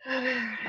A ver.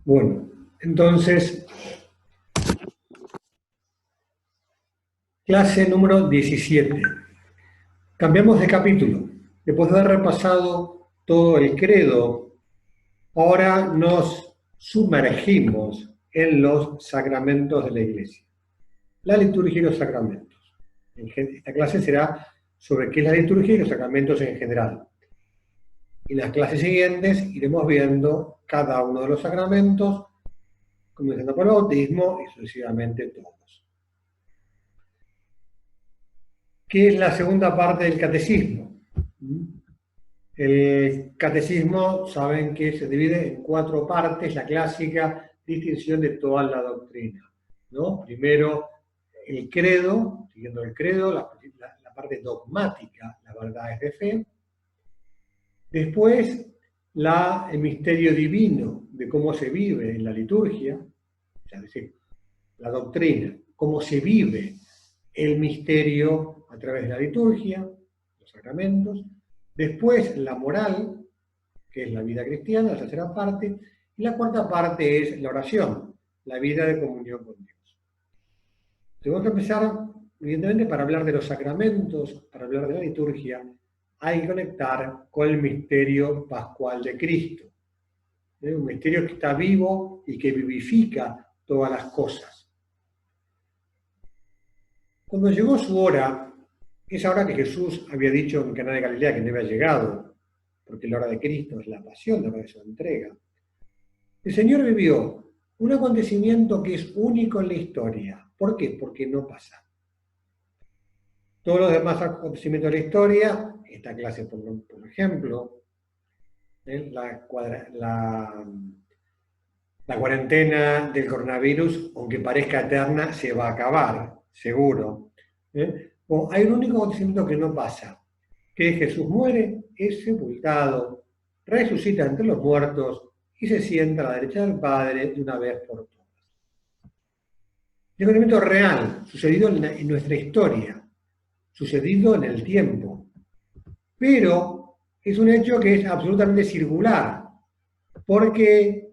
Bueno, entonces, clase número 17. Cambiamos de capítulo. Después de haber repasado todo el credo, ahora nos sumergimos en los sacramentos de la Iglesia. La liturgia y los sacramentos. Esta clase será sobre qué es la liturgia y los sacramentos en general. En las clases siguientes iremos viendo cada uno de los sacramentos, comenzando por el bautismo y sucesivamente todos. ¿Qué es la segunda parte del catecismo? El catecismo, saben que se divide en 4 partes, la clásica distinción de toda la doctrina, ¿no? Primero, el credo, siguiendo el credo, la parte dogmática, las verdades de fe. Después, el misterio divino de cómo se vive en la liturgia, es decir, la doctrina, cómo se vive el misterio a través de la liturgia, los sacramentos. Después, la moral, que es la vida cristiana, la tercera parte. Y la cuarta parte es la oración, la vida de comunión con Dios. Tenemos que empezar, evidentemente, para hablar de los sacramentos, para hablar de la liturgia, hay que conectar con el misterio pascual de Cristo. Un misterio que está vivo y que vivifica todas las cosas. Cuando llegó su hora, esa hora que Jesús había dicho en Caná de Galilea que no había llegado, porque la hora de Cristo es la pasión, la hora de su entrega, el Señor vivió un acontecimiento que es único en la historia. ¿Por qué? Porque no pasa. Todos los demás acontecimientos de la historia, esta clase por ejemplo, la cuarentena del coronavirus, aunque parezca eterna, se va a acabar, seguro. Bueno, hay un único acontecimiento que no pasa, que Jesús muere, es sepultado, resucita entre los muertos y se sienta a la derecha del Padre de una vez por todas. Es un acontecimiento real, sucedido en nuestra historia, sucedido en el tiempo, pero es un hecho que es absolutamente circular, porque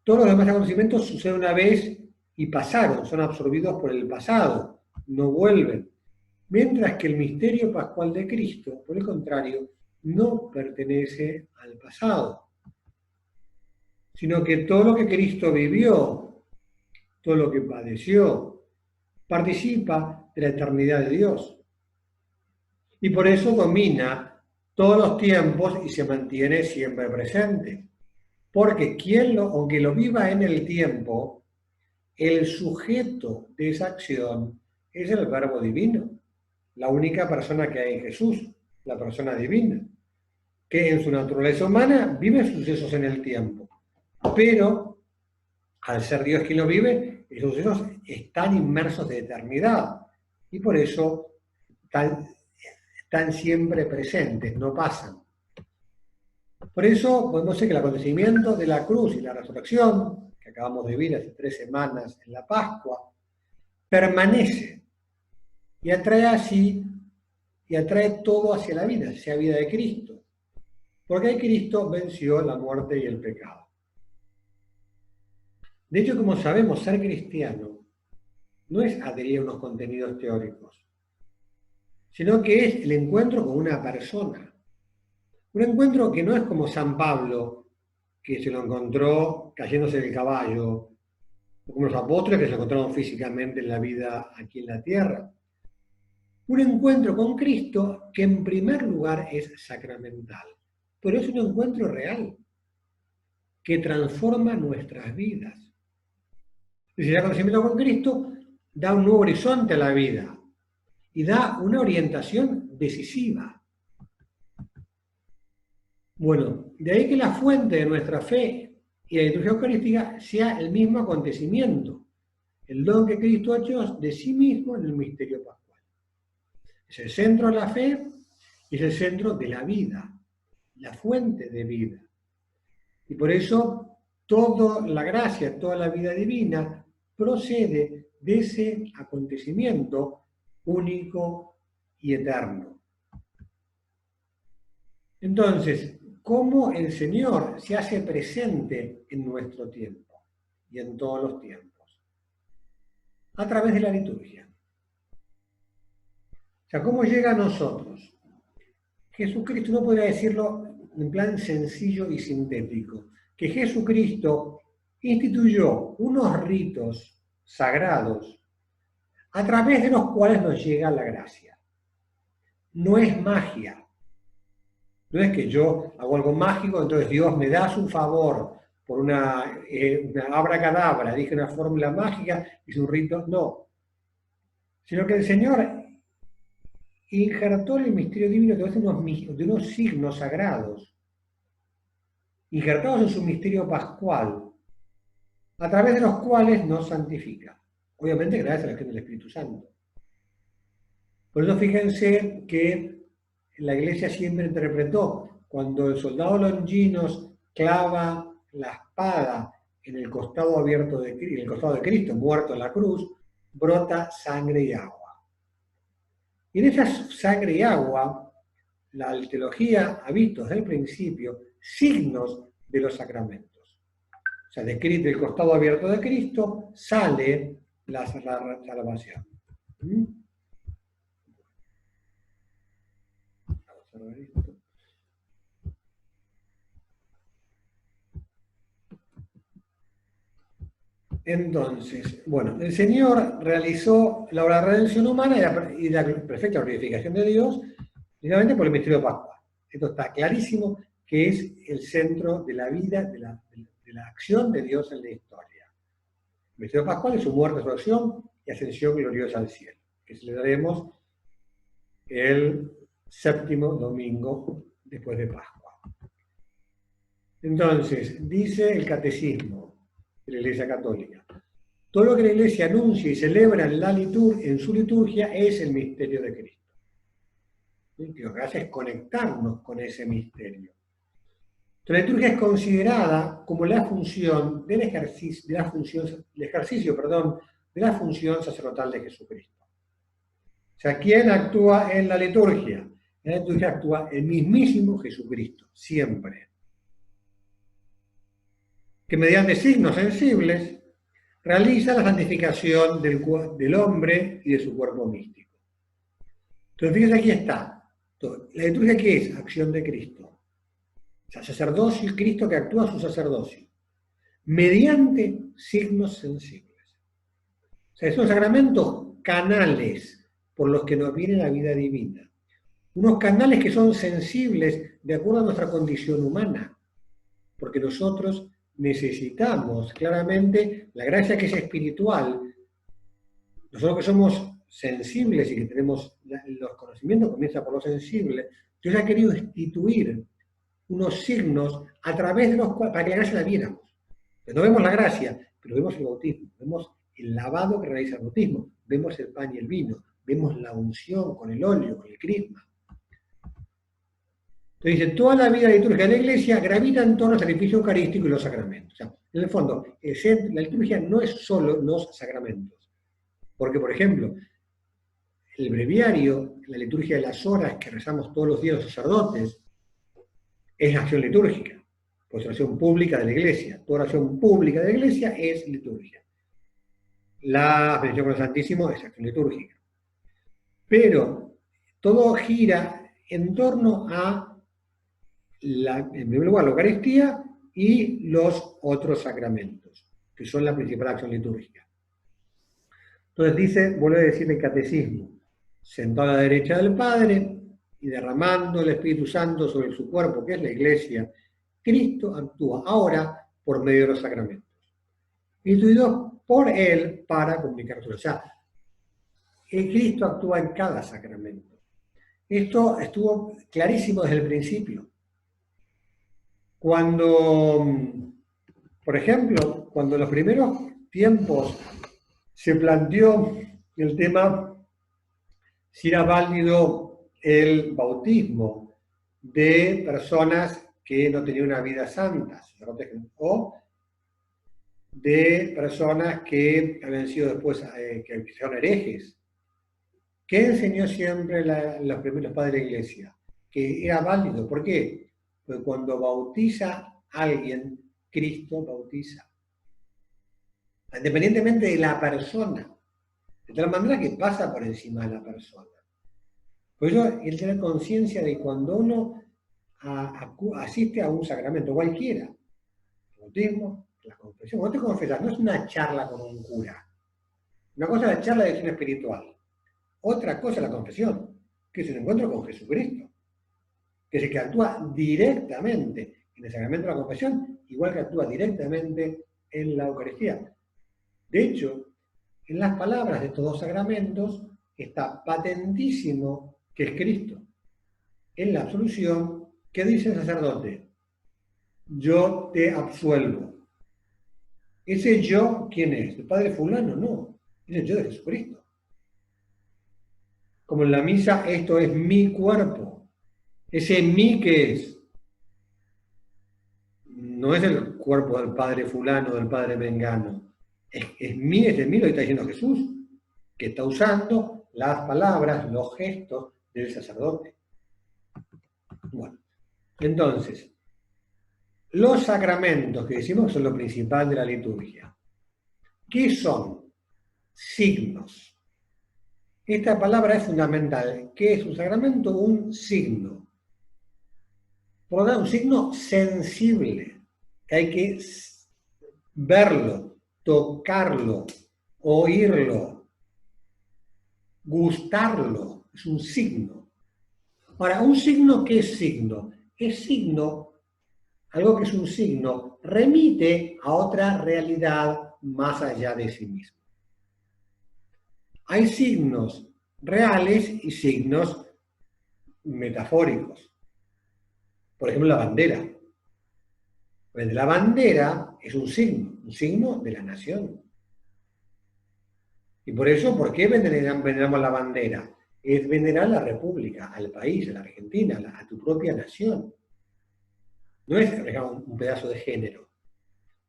todos los demás acontecimientos suceden una vez y pasaron, son absorbidos por el pasado, no vuelven. Mientras que el misterio pascual de Cristo, por el contrario, no pertenece al pasado, sino que todo lo que Cristo vivió, todo lo que padeció, participa de la eternidad de Dios. Y por eso domina todos los tiempos y se mantiene siempre presente. Porque aunque lo viva en el tiempo, el sujeto de esa acción es el Verbo divino, la única persona que hay en Jesús, la persona divina, que en su naturaleza humana vive sucesos en el tiempo, pero al ser Dios quien lo vive, esos sucesos están inmersos de eternidad y por eso están siempre presentes, no pasan. Por eso podemos decir que el acontecimiento de la cruz y la resurrección, que acabamos de vivir hace 3 semanas en la Pascua, permanece y atrae todo hacia la vida, hacia la vida de Cristo. Porque ahí Cristo venció la muerte y el pecado. De hecho, como sabemos, ser cristiano no es adherir a unos contenidos teóricos, sino que es el encuentro con una persona. Un encuentro que no es como San Pablo, que se lo encontró cayéndose del caballo, o como los apóstoles que se lo encontraron físicamente en la vida aquí en la tierra. Un encuentro con Cristo que en primer lugar es sacramental, pero es un encuentro real, que transforma nuestras vidas. Es decir, el conocimiento con Cristo da un nuevo horizonte a la vida y da una orientación decisiva. Bueno, de ahí que la fuente de nuestra fe y la liturgia eucarística sea el mismo acontecimiento, el don que Cristo ha hecho de sí mismo en el misterio pascual. Es el centro de la fe y es el centro de la vida, la fuente de vida. Y por eso toda la gracia, toda la vida divina procede de ese acontecimiento único y eterno. Entonces, ¿cómo el Señor se hace presente en nuestro tiempo y en todos los tiempos? A través de la liturgia. O sea, ¿cómo llega a nosotros? Jesucristo, no podría decirlo en plan sencillo y sintético, que Jesucristo instituyó unos ritos sagrados a través de los cuales nos llega la gracia. No es magia. No es que yo hago algo mágico, entonces Dios me da su favor por una abracadabra, dije una fórmula mágica, hice un rito. No. Sino que el Señor injertó en el misterio divino de unos signos sagrados, injertados en su misterio pascual, a través de los cuales nos santifica. Obviamente gracias a la acción del Espíritu Santo. Por eso fíjense que la Iglesia siempre interpretó, cuando el soldado Longinos clava la espada en el costado abierto en el costado de Cristo, muerto en la cruz, brota sangre y agua. Y en esa sangre y agua, la teología ha visto desde el principio signos de los sacramentos. O sea, del costado abierto de Cristo sale la salvación. Vamos a ver esto. Entonces, bueno, el Señor realizó la obra de redención humana y la perfecta glorificación de Dios, precisamente por el misterio pascual. Esto está clarísimo que es el centro de la vida, de la acción de Dios en la historia. El misterio pascual es su muerte, resurrección y ascensión gloriosa al cielo, que celebraremos el 7º domingo después de Pascua. Entonces, dice el Catecismo de la Iglesia Católica: todo lo que la Iglesia anuncia y celebra en su liturgia es el misterio de Cristo. Y lo que hace es conectarnos con ese misterio. Entonces, la liturgia es considerada como la función del ejercicio de la función sacerdotal de Jesucristo. O sea, ¿quién actúa en la liturgia? En la liturgia actúa el mismísimo Jesucristo, siempre. Que mediante signos sensibles realiza la santificación del hombre y de su cuerpo místico. Entonces, fíjense, aquí está. ¿La liturgia qué es? Acción de Cristo. O sea, sacerdocio, Cristo que actúa su sacerdocio, mediante signos sensibles. O sea, son sacramentos canales por los que nos viene la vida divina. unos canales que son sensibles de acuerdo a nuestra condición humana, porque nosotros necesitamos claramente la gracia que es espiritual. Nosotros que somos sensibles y que tenemos los conocimientos, comienza por lo sensible. Dios ha querido instituir unos signos a través de los cuales, para que la gracia la viéramos. No vemos la gracia, pero vemos el bautismo, vemos el lavado que realiza el bautismo, vemos el pan y el vino, vemos la unción con el óleo, con el crisma. Entonces dice, toda la vida litúrgica de la Iglesia gravita en torno al sacrificio eucarístico y los sacramentos. O sea, en el fondo, la liturgia no es solo los sacramentos. Porque, por ejemplo, el breviario, la liturgia de las horas que rezamos todos los días los sacerdotes, es acción litúrgica, pues oración pública de la Iglesia. Toda oración pública de la Iglesia es liturgia. La bendición con el Santísimo es acción litúrgica. Pero todo gira en torno a, en primer lugar, la Eucaristía y los otros sacramentos, que son la principal acción litúrgica. Entonces dice, vuelve a decir el catecismo, sentado a la derecha del Padre y derramando el Espíritu Santo sobre su cuerpo, que es la Iglesia, Cristo actúa ahora por medio de los sacramentos, instituidos por Él para comunicar su. O sea, el Cristo actúa en cada sacramento. Esto estuvo clarísimo desde el principio. Cuando, por ejemplo, cuando en los primeros tiempos se planteó el tema si era válido el bautismo de personas que no tenían una vida santa, o de personas que habían sido después, que son herejes. ¿Qué enseñó siempre los primeros padres de la Iglesia? Que era válido. ¿Por qué? Porque cuando bautiza a alguien, Cristo bautiza. Independientemente de la persona. De tal manera que pasa por encima de la persona. Por eso, el tener conciencia de cuando uno asiste a un sacramento, cualquiera, el bautismo, la confesión, cuando te confesas, no es una charla con un cura. Una cosa es la charla de acción espiritual. Otra cosa es la confesión, que es un encuentro con Jesucristo, que es el que actúa directamente en el sacramento de la confesión, igual que actúa directamente en la Eucaristía. De hecho, en las palabras de estos dos sacramentos está patentísimo que es Cristo. En la absolución, ¿qué dice el sacerdote? Yo te absuelvo. ¿Ese yo quién es? ¿El Padre fulano? No, es el yo de Jesucristo. Como en la misa, esto es mi cuerpo. Ese mí que es. No es el cuerpo del Padre fulano, del Padre mengano. Es mí, es el mí, lo que está diciendo Jesús, que está usando las palabras, los gestos del sacerdote. Bueno, entonces, los sacramentos que decimos son lo principal de la liturgia. ¿Qué son? Signos. Esta palabra es fundamental. ¿Qué es un sacramento? Un signo. Por lo tanto, un signo sensible, que hay que verlo, tocarlo, oírlo, gustarlo. Es un signo. Ahora, ¿un signo qué es signo? Es signo, algo que es un signo, remite a otra realidad más allá de sí mismo. Hay signos reales y signos metafóricos. Por ejemplo, la bandera. La bandera es un signo de la nación. Y por eso, ¿por qué veneramos la bandera? Es venerar a la república, al país, a la Argentina, a tu propia nación. No es un pedazo de género.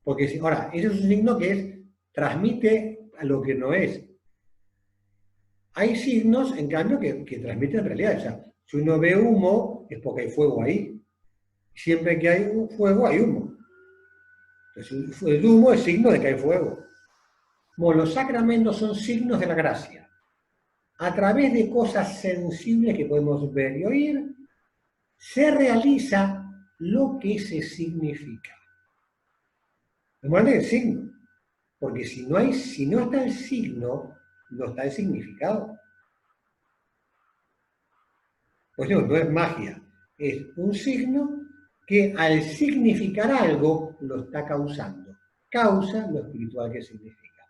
Porque ahora, ese es un signo que transmite a lo que no es. Hay signos, en cambio, que transmiten realidad. O sea, si uno ve humo, es porque hay fuego ahí. Siempre que hay fuego, hay humo. Entonces, el humo es signo de que hay fuego. Bueno, los sacramentos son signos de la gracia. A través de cosas sensibles que podemos ver y oír, se realiza lo que se significa. De manera el signo. Porque si no está el signo, no está el significado. Pues no es magia, es un signo que al significar algo lo está causando. Causa lo espiritual que significa.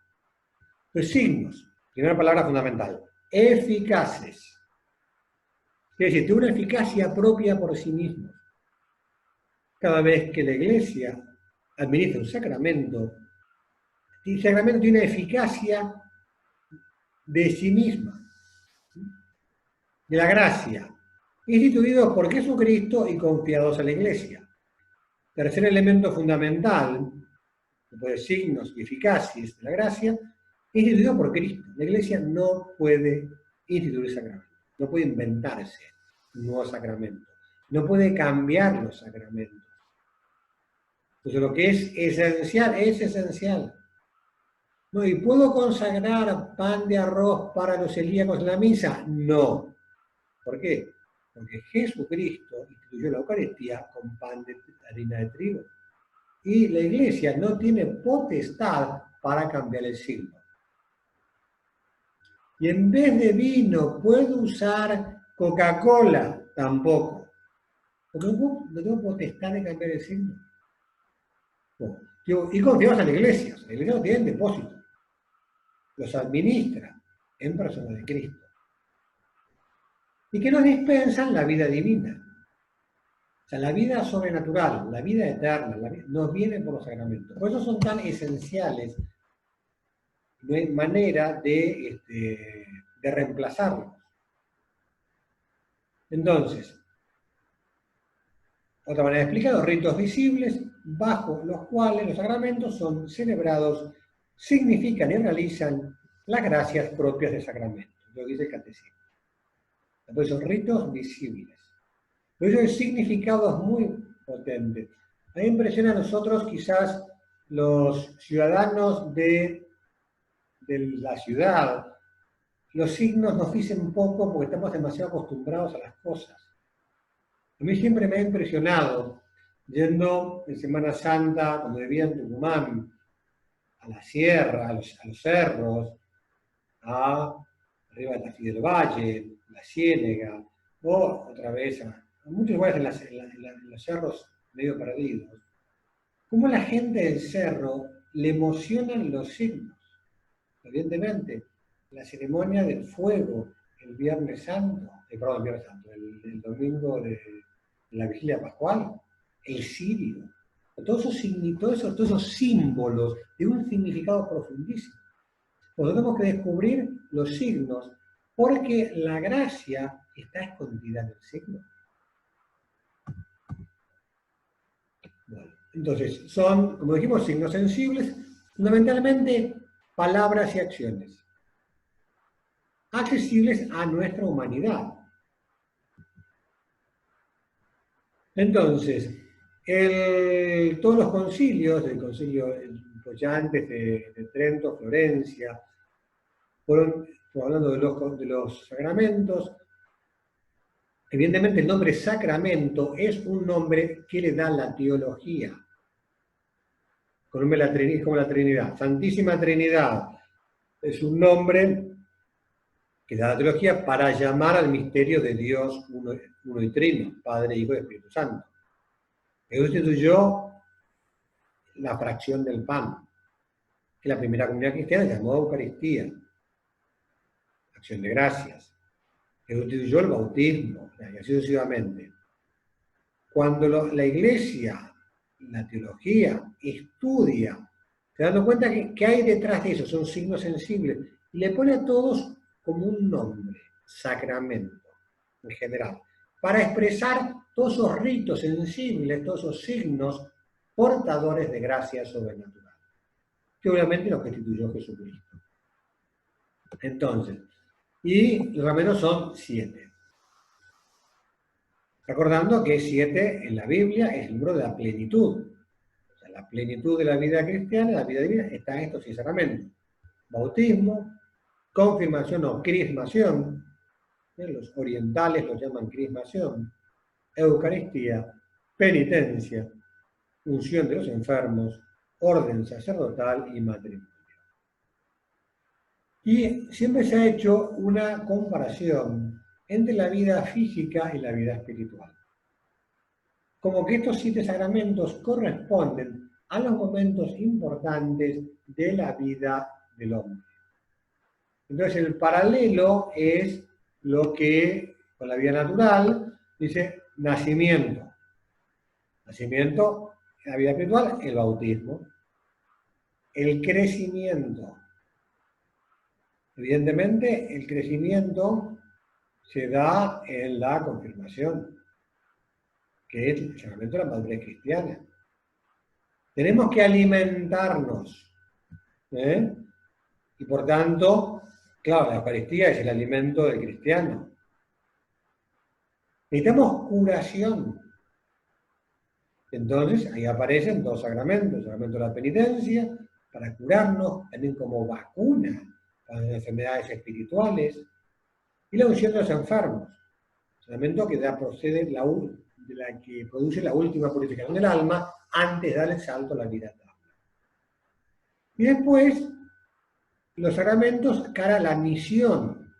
Los signos, primera palabra fundamental, eficaces. Es decir, tiene una eficacia propia por sí mismo. Cada vez que la Iglesia administra un sacramento, el sacramento tiene una eficacia de sí misma, de la gracia, instituidos por Jesucristo y confiados a la Iglesia. Tercer elemento fundamental, después de signos y eficacias de la gracia, instituido por Cristo. La Iglesia no puede instituir sacramentos, no puede inventarse un nuevo sacramento, no puede cambiar los sacramentos. Entonces lo que es esencial, es esencial. No, ¿y puedo consagrar pan de arroz para los celíacos en la misa? No. ¿Por qué? Porque Jesucristo instituyó la Eucaristía con pan de harina de trigo. Y la Iglesia no tiene potestad para cambiar el signo. Y en vez de vino, ¿puedo usar Coca-Cola? Tampoco. Porque no tengo potestad de cambiar el signo. Y confiamos en la Iglesia. La Iglesia no tiene depósito. Los administra en persona de Cristo. Y que nos dispensan la vida divina. O sea, la vida sobrenatural, la vida eterna, nos viene por los sacramentos. Por eso son tan esenciales. No hay manera de reemplazarlos. Entonces, otra manera de explicar, los ritos visibles, bajo los cuales los sacramentos son celebrados, significan y realizan las gracias propias del sacramento, lo dice el catecismo. Entonces son ritos visibles. Pero eso el significado es muy potente. A mí me impresiona a nosotros, quizás, los ciudadanos de la ciudad, los signos nos dicen poco porque estamos demasiado acostumbrados a las cosas. A mí siempre me ha impresionado, yendo en Semana Santa, cuando vivía en Tucumán, a la sierra, a los cerros, arriba de Tafí del Valle, la Ciénega, o otra vez a muchos lugares en los cerros medio perdidos, cómo la gente del cerro le emocionan los signos. Evidentemente, la ceremonia del fuego el Viernes Santo, el domingo de la Vigilia Pascual, el cirio, todos esos símbolos de un significado profundísimo. Pues tenemos que descubrir los signos, porque la gracia está escondida en el signo. Bueno, entonces, son, como dijimos, signos sensibles, fundamentalmente palabras y acciones, accesibles a nuestra humanidad. Entonces, todos los concilios, el concilio ya antes de Trento, Florencia, fueron hablando de los sacramentos. Evidentemente el nombre sacramento es un nombre que le da la teología. Como la Trinidad. Santísima Trinidad es un nombre que da la teología para llamar al misterio de Dios uno y trino, Padre, Hijo y Espíritu Santo. Él instituyó la fracción del pan, que la primera comunidad cristiana llamó Eucaristía, acción de gracias. Él instituyó el bautismo, y así sucesivamente. Cuando la Iglesia, la teología, estudia, se dando cuenta que hay detrás de eso, son signos sensibles, y le pone a todos como un nombre, sacramento, en general, para expresar todos esos ritos sensibles, todos esos signos portadores de gracia sobrenatural, que obviamente los que instituyó Jesucristo. Entonces, y los sacramentos son 7. Recordando que 7 en la Biblia es el número de la plenitud. O sea, la plenitud de la vida cristiana, la vida divina, está en estos 6 sacramentos. Bautismo, confirmación o crismación, los orientales lo llaman crismación, Eucaristía, penitencia, unción de los enfermos, orden sacerdotal y matrimonio. Y siempre se ha hecho una comparación entre la vida física y la vida espiritual. Como que estos 7 sacramentos corresponden a los momentos importantes de la vida del hombre. Entonces el paralelo es lo que con la vida natural dice nacimiento. Nacimiento en la vida espiritual, el bautismo. El crecimiento. Evidentemente, el crecimiento se da en la confirmación, que es el sacramento de la madurez cristiana. Tenemos que alimentarnos, ¿eh? Y por tanto, claro, la Eucaristía es el alimento del cristiano. Necesitamos curación. Entonces, ahí aparecen 2 sacramentos, el sacramento de la penitencia, para curarnos, también como vacuna para las enfermedades espirituales, y la unción de los enfermos, sacramento que procede de la que produce la última purificación del alma antes de dar el salto a la vida eterna. Y después, los sacramentos cara a la misión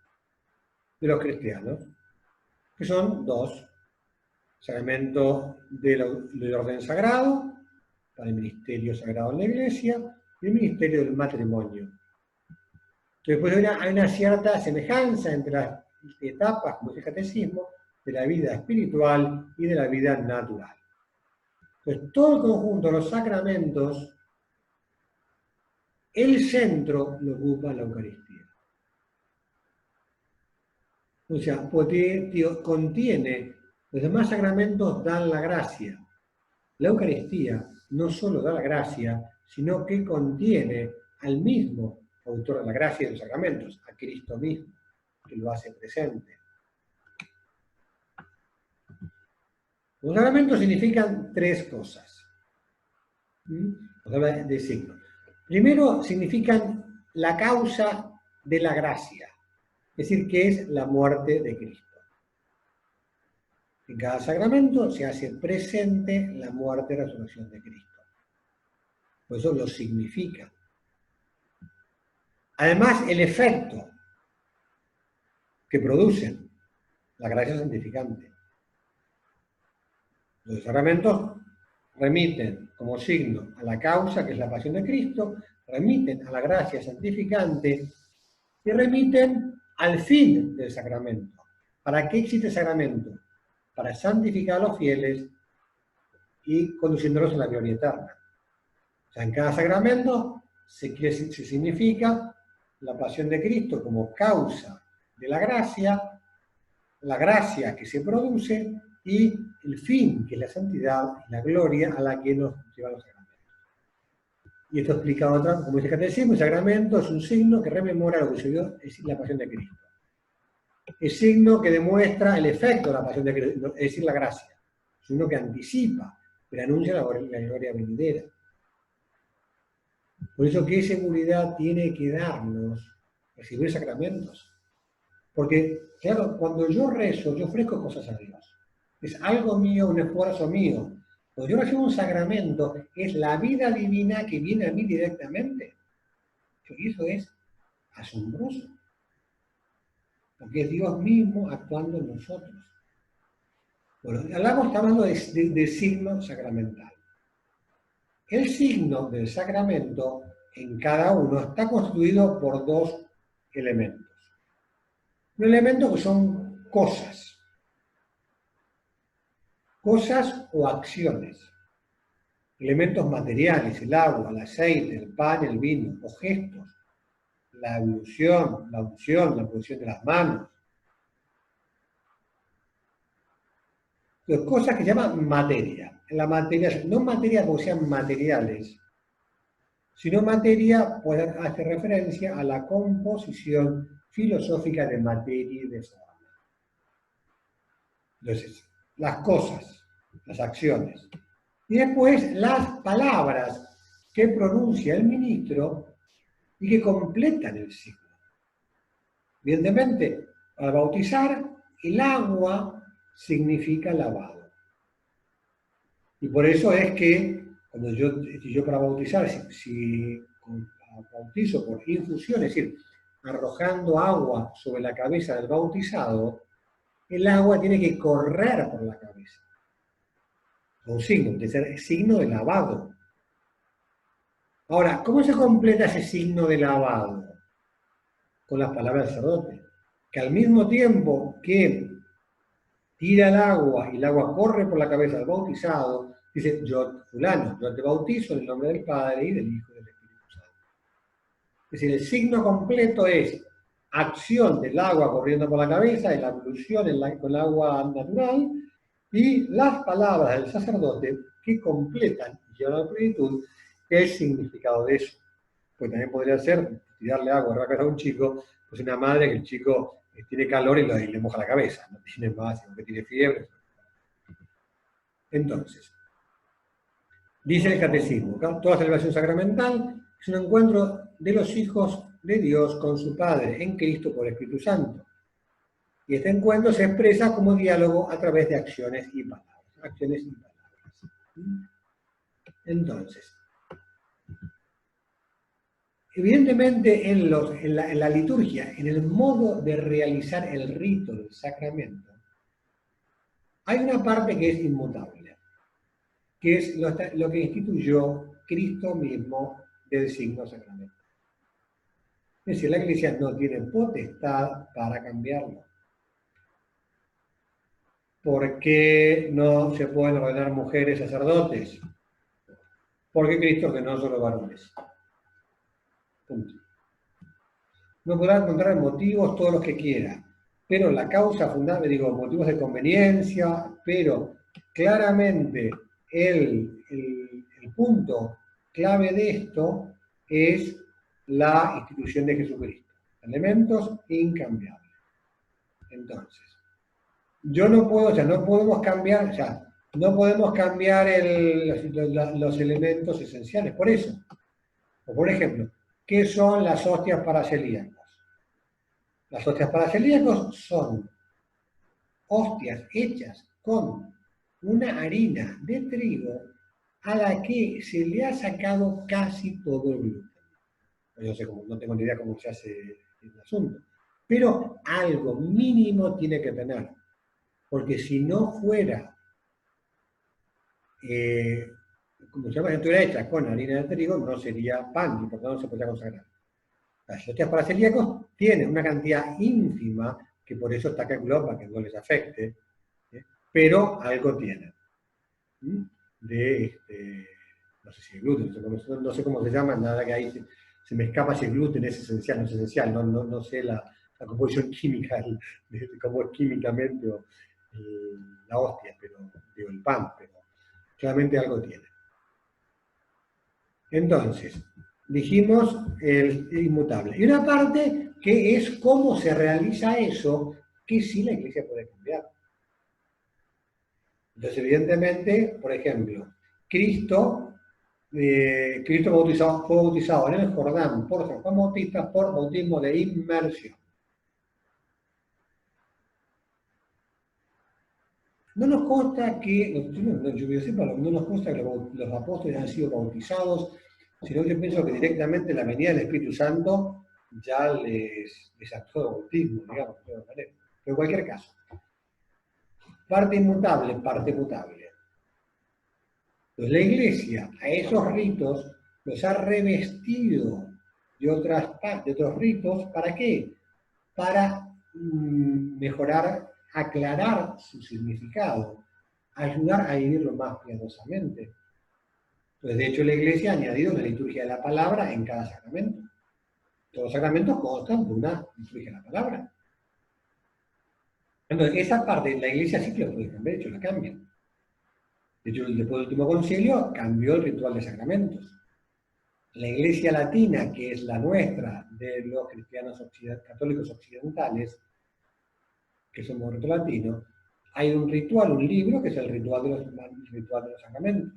de los cristianos, que son 2. Sacramento del orden sagrado, para el ministerio sagrado en la iglesia, y el ministerio del matrimonio. Después hay una cierta semejanza entre las etapas, como dice el catecismo, de la vida espiritual y de la vida natural. Entonces, todo el conjunto de los sacramentos, el centro lo ocupa la Eucaristía. O sea, contiene, los demás sacramentos dan la gracia. La Eucaristía no solo da la gracia, sino que contiene al mismo autor de la gracia de los sacramentos, a Cristo mismo, que lo hace presente. Los sacramentos significan 3 cosas. Nos habla de signos. Primero, significan la causa de la gracia, es decir, que es la muerte de Cristo. En cada sacramento se hace presente la muerte y resurrección de Cristo. Por eso lo significa. Además, el efecto que producen la gracia santificante. Los sacramentos remiten como signo a la causa, que es la pasión de Cristo, remiten a la gracia santificante y remiten al fin del sacramento. ¿Para qué existe el sacramento? Para santificar a los fieles y conduciéndolos a la gloria eterna. O sea, en cada sacramento se significa la pasión de Cristo como causa de la gracia que se produce y el fin, que es la santidad y la gloria a la que nos llevan los sacramentos. Y esto explica otra, como dice el catecismo, el sacramento es un signo que rememora lo que sucedió, es decir, la pasión de Cristo. Es signo que demuestra el efecto de la pasión de Cristo, es decir, la gracia. Es uno que anticipa, pero anuncia la gloria venidera. Por eso, ¿qué seguridad tiene que darnos recibir sacramentos? Porque, claro, cuando yo rezo, yo ofrezco cosas a Dios. Es algo mío, un esfuerzo mío. Cuando yo recibo un sacramento, es la vida divina que viene a mí directamente. Y eso es asombroso. Porque es Dios mismo actuando en nosotros. Bueno, estamos hablando de signo sacramental. El signo del sacramento en cada uno está constituido por 2 elementos. Un elemento que son cosas o acciones. Elementos materiales, el agua, el aceite, el pan, el vino, o gestos, la evolución, la unción, la posición de las manos. Entonces, cosas que se llaman materia. La materia, no materia porque sean materiales, sino materia puede hacer referencia a la composición filosófica de materia y de forma. Entonces, las cosas, las acciones. Y después las palabras que pronuncia el ministro y que completan el signo. Evidentemente, al bautizar, el agua significa lavado. Y por eso es que, cuando yo para bautizar, si bautizo por infusión, es decir, arrojando agua sobre la cabeza del bautizado, el agua tiene que correr por la cabeza. Un signo, tiene que ser signo de lavado. Ahora, ¿cómo se completa ese signo de lavado? Con las palabras del sacerdote. Que al mismo tiempo que tira el agua y el agua corre por la cabeza del bautizado, dice, yo, fulano, yo te bautizo en el nombre del Padre y del Hijo y del Espíritu Santo. Es decir, el signo completo es acción del agua corriendo por la cabeza, de la ablución con el agua natural, y las palabras del sacerdote que completan y llevan a la plenitud el significado de eso. Pues también podría ser tirarle agua a la cabeza a un chico, pues una madre que el chico tiene calor y le moja la cabeza, no tiene más, sino que tiene fiebre. Entonces, dice el catecismo, toda celebración sacramental es un encuentro de los hijos de Dios con su Padre en Cristo por el Espíritu Santo. Y este encuentro se expresa como diálogo a través de acciones y palabras. Acciones y palabras. Entonces, evidentemente en la liturgia, en el modo de realizar el rito del sacramento, hay una parte que es inmutable, que es lo que instituyó Cristo mismo del signo sacramento. Es decir, la Iglesia no tiene potestad para cambiarlo. ¿Por qué no se pueden ordenar mujeres sacerdotes? Porque Cristo ordenó solo varones. Punto. No podrá encontrar motivos todos los que quiera, pero la causa fundamental, digo, motivos de conveniencia, pero claramente el punto clave de esto es la institución de Jesucristo. Elementos incambiables. Entonces, yo no puedo, o sea, no podemos cambiar, o sea, no podemos cambiar los elementos esenciales. Por eso, o por ejemplo, ¿qué son las hostias para celíacos? Las hostias para celíacos son hostias hechas con una harina de trigo a la que se le ha sacado casi todo el gluten. Yo sé cómo, no tengo ni idea cómo se hace el asunto, pero algo mínimo tiene que tener, porque si no fuera, como se llama, estuviera hecha con harina de trigo, no sería pan y por tanto no se podría consagrar. Las hostias para celíacos tienen una cantidad ínfima, que por eso está calculado para que no les afecte, pero algo tienen. No sé si el gluten, no sé cómo se llama, nada que ahí se me escapa si el gluten es esencial, no es esencial, no sé la composición química, cómo es químicamente la hostia, pero digo el pan, pero claramente algo tiene. Entonces, dijimos el inmutable. Y una parte que es cómo se realiza eso, que sí la Iglesia puede cambiar. Entonces, evidentemente, por ejemplo, Cristo fue bautizado en el Jordán por San Juan Bautista por bautismo de inmersión. No nos consta que, no nos consta que los apóstoles han sido bautizados, sino que yo pienso que directamente la venida del Espíritu Santo ya les actuó de bautismo, digamos, de todas maneras. Pero en cualquier caso, parte inmutable, parte mutable. Entonces la Iglesia a esos ritos los ha revestido de otros ritos, ¿para qué? Para mejorar, aclarar su significado, ayudar a vivirlo más piadosamente. Entonces, de hecho, la Iglesia ha añadido una liturgia de la palabra en cada sacramento. Todos los sacramentos constan de una liturgia de la palabra. Entonces, esa parte la Iglesia sí que lo puede cambiar, de hecho la cambia. De hecho, después del último concilio cambió el ritual de sacramentos. La Iglesia latina, que es la nuestra, de los cristianos católicos occidentales, que somos rito latino, hay un ritual, un libro, que es el ritual de los sacramentos,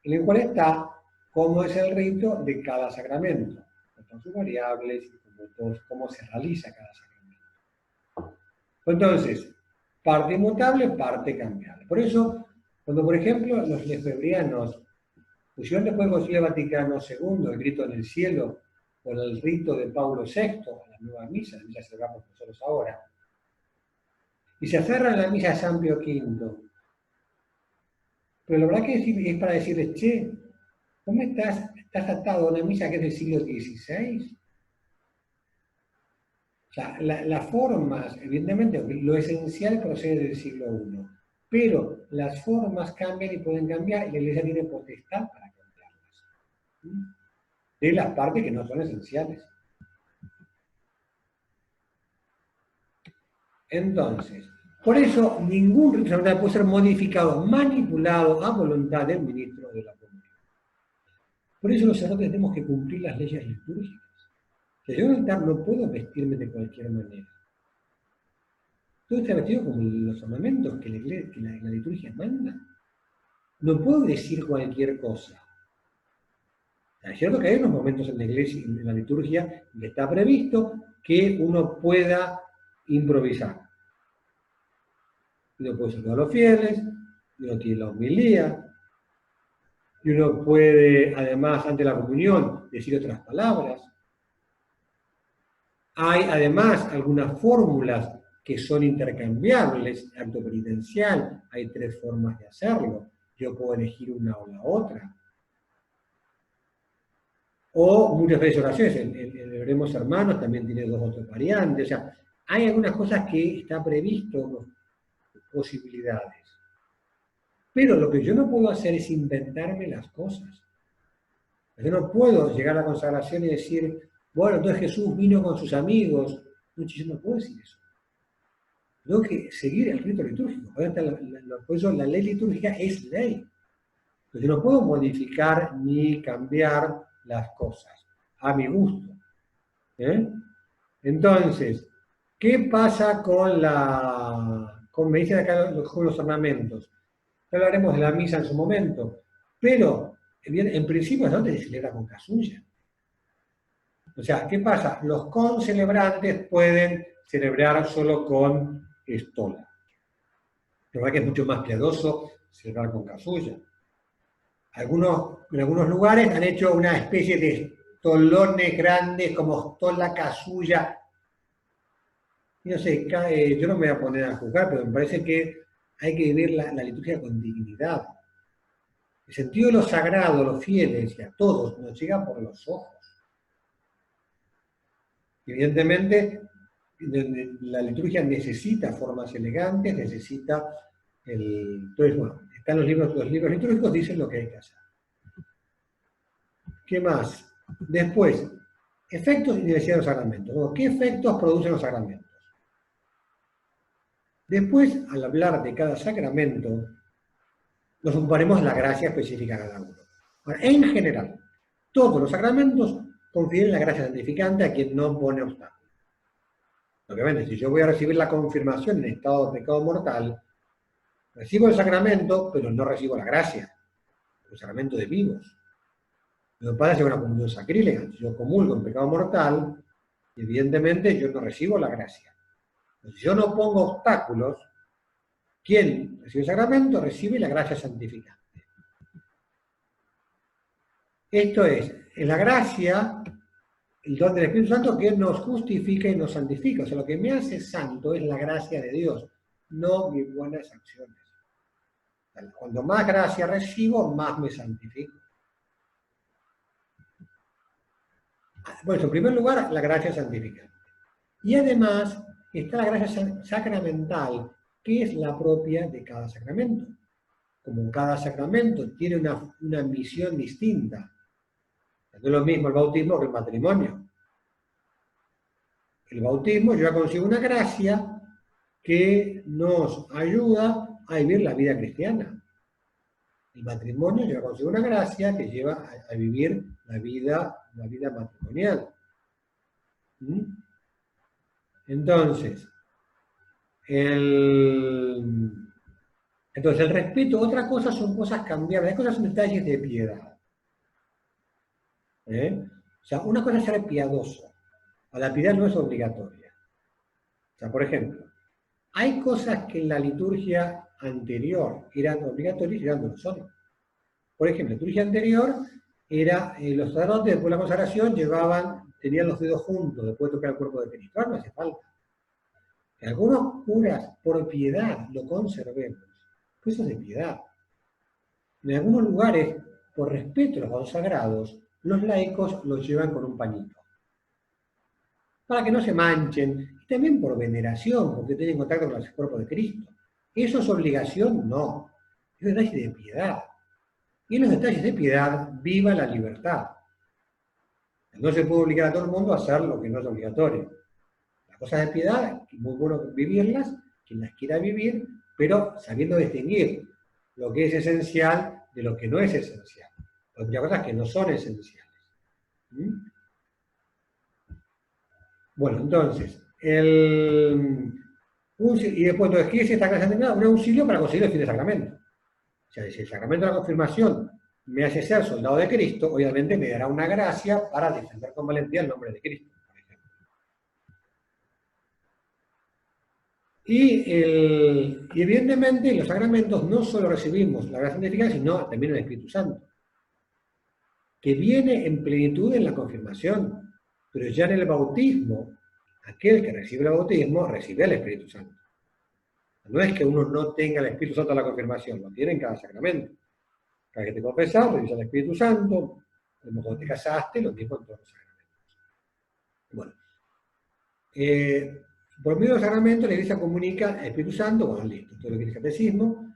en el cual está cómo es el rito de cada sacramento, con sus variables y cómo se realiza cada sacramento. Entonces, parte inmutable, parte cambiable. Por eso, cuando por ejemplo los lefebrianos pusieron después del Concilio Vaticano II el grito en el cielo por el rito de Pablo VI, a la nueva misa, la misa que celebramos nosotros ahora, y se aferran a la misa de San Pío V. Pero la verdad que es para decirles, che, ¿cómo estás atado a una misa que es del siglo XVI? O sea, las formas, evidentemente, lo esencial procede del siglo I, pero las formas cambian y pueden cambiar y la Iglesia tiene potestad para cambiarlas. De las partes que no son esenciales. Entonces, por eso ningún rito sacramental puede ser modificado, manipulado a voluntad del ministro de la comunidad. Por eso los sacerdotes tenemos que cumplir las leyes litúrgicas. O sea, yo en el altar no puedo vestirme de cualquier manera. Todo está vestido como los ornamentos que la liturgia manda. No puedo decir cualquier cosa. Es cierto que hay unos momentos en la iglesia, en la liturgia, que está previsto que uno pueda improvisar. Uno puede saludar a los fieles, uno tiene la homilía, y uno puede, además, ante la comunión, decir otras palabras. Hay, además, algunas fórmulas que son intercambiables, acto penitencial, hay 3 formas de hacerlo. Yo puedo elegir una o la otra. O muchas veces oraciones, el Oremos Hermanos también tiene 2 otras variantes. O sea, hay algunas cosas que está previsto, posibilidades. Pero lo que yo no puedo hacer es inventarme las cosas. Yo no puedo llegar a la consagración y decir, bueno, entonces Jesús vino con sus amigos. No, yo no puedo decir eso. Tengo que seguir el rito litúrgico. Por eso la ley litúrgica es ley. Entonces yo no puedo modificar ni cambiar las cosas a mi gusto. Entonces, ¿qué pasa con me dicen acá con los ornamentos? Ya hablaremos de la misa en su momento, pero en principio ¿dónde se celebra con casulla? O sea, ¿qué pasa? Los concelebrantes pueden celebrar solo con estola. La verdad que es mucho más piadoso celebrar con casulla. En algunos lugares han hecho una especie de estolones grandes como estola, casulla. Y no sé, yo no me voy a poner a juzgar, pero me parece que hay que vivir la liturgia con dignidad. El sentido de lo sagrado, los fieles y a todos nos llega por los ojos. Evidentemente, la liturgia necesita formas elegantes, necesita entonces, bueno, están los libros litúrgicos dicen lo que hay que hacer. ¿Qué más? Después, efectos y necesidad de los sacramentos. Bueno, ¿qué efectos producen los sacramentos? Después, al hablar de cada sacramento, nos ocuparemos de la gracia específica de cada uno. Ahora, en general, todos los sacramentos confieren la gracia santificante a quien no pone obstáculos. Obviamente, si yo voy a recibir la confirmación en estado de pecado mortal, recibo el sacramento, pero no recibo la gracia, el sacramento de vivos. Lo que pasa es que es una comunión sacrílega. Si yo comulgo en pecado mortal, evidentemente yo no recibo la gracia. Si yo no pongo obstáculos, quien recibe el sacramento recibe la gracia santificante. Esto es la gracia, el don del Espíritu Santo que nos justifica y nos santifica. O sea, lo que me hace santo es la gracia de Dios, no mis buenas acciones. Cuando más gracia recibo, más me santifico. Bueno, en primer lugar, la gracia santificante. Y además está la gracia sacramental, que es la propia de cada sacramento. Como cada sacramento tiene una misión distinta. No es lo mismo el bautismo que el matrimonio. El bautismo yo ya consigo una gracia que nos ayuda a vivir la vida cristiana. El matrimonio yo ya consigo una gracia que lleva a vivir la vida matrimonial. Entonces, el respeto, otra cosa son cosas cambiables, hay cosas son detalles de piedad. O sea, una cosa es ser piadoso, la piedad no es obligatoria. O sea, por ejemplo, hay cosas que en la liturgia anterior eran obligatorias y ya no lo son. Por ejemplo, la liturgia anterior era, los sacerdotes después de la consagración tenían los dedos juntos, después de tocar el cuerpo de Cristo. Ahora no hace falta. Algunos curas, por piedad, lo conservemos. Pero eso es de piedad. En algunos lugares, por respeto a los vasos sagrados, los laicos los llevan con un pañito. Para que no se manchen, y también por veneración, porque tienen contacto con el cuerpo de Cristo. ¿Eso es obligación? No. Es detalle de piedad. Y en los detalles de piedad, viva la libertad. No se puede obligar a todo el mundo a hacer lo que no es obligatorio. Las cosas de piedad, es muy bueno vivirlas, quien las quiera vivir, pero sabiendo distinguir lo que es esencial de lo que no es esencial. Porque hay cosas que no son esenciales. ¿Mm? Bueno, entonces, y después, entonces, ¿qué es esta clase de nada? Un auxilio para conseguir el fin de sacramento. O sea, si el sacramento de la confirmación me hace ser soldado de Cristo, obviamente me dará una gracia para defender con valentía el nombre de Cristo, por ejemplo. Y evidentemente en los sacramentos no solo recibimos la gracia santificada, sino también el Espíritu Santo, que viene en plenitud en la confirmación, pero ya en el bautismo, aquel que recibe el bautismo recibe el Espíritu Santo. No es que uno no tenga el Espíritu Santo en la confirmación, lo tiene en cada sacramento. Cada vez que te confesas, recibes el Espíritu Santo, a lo mejor te casaste, lo mismo en todos los sacramentos. Bueno, por medio del sacramento la Iglesia comunica el Espíritu Santo, bueno, listo, todo lo que es el catecismo.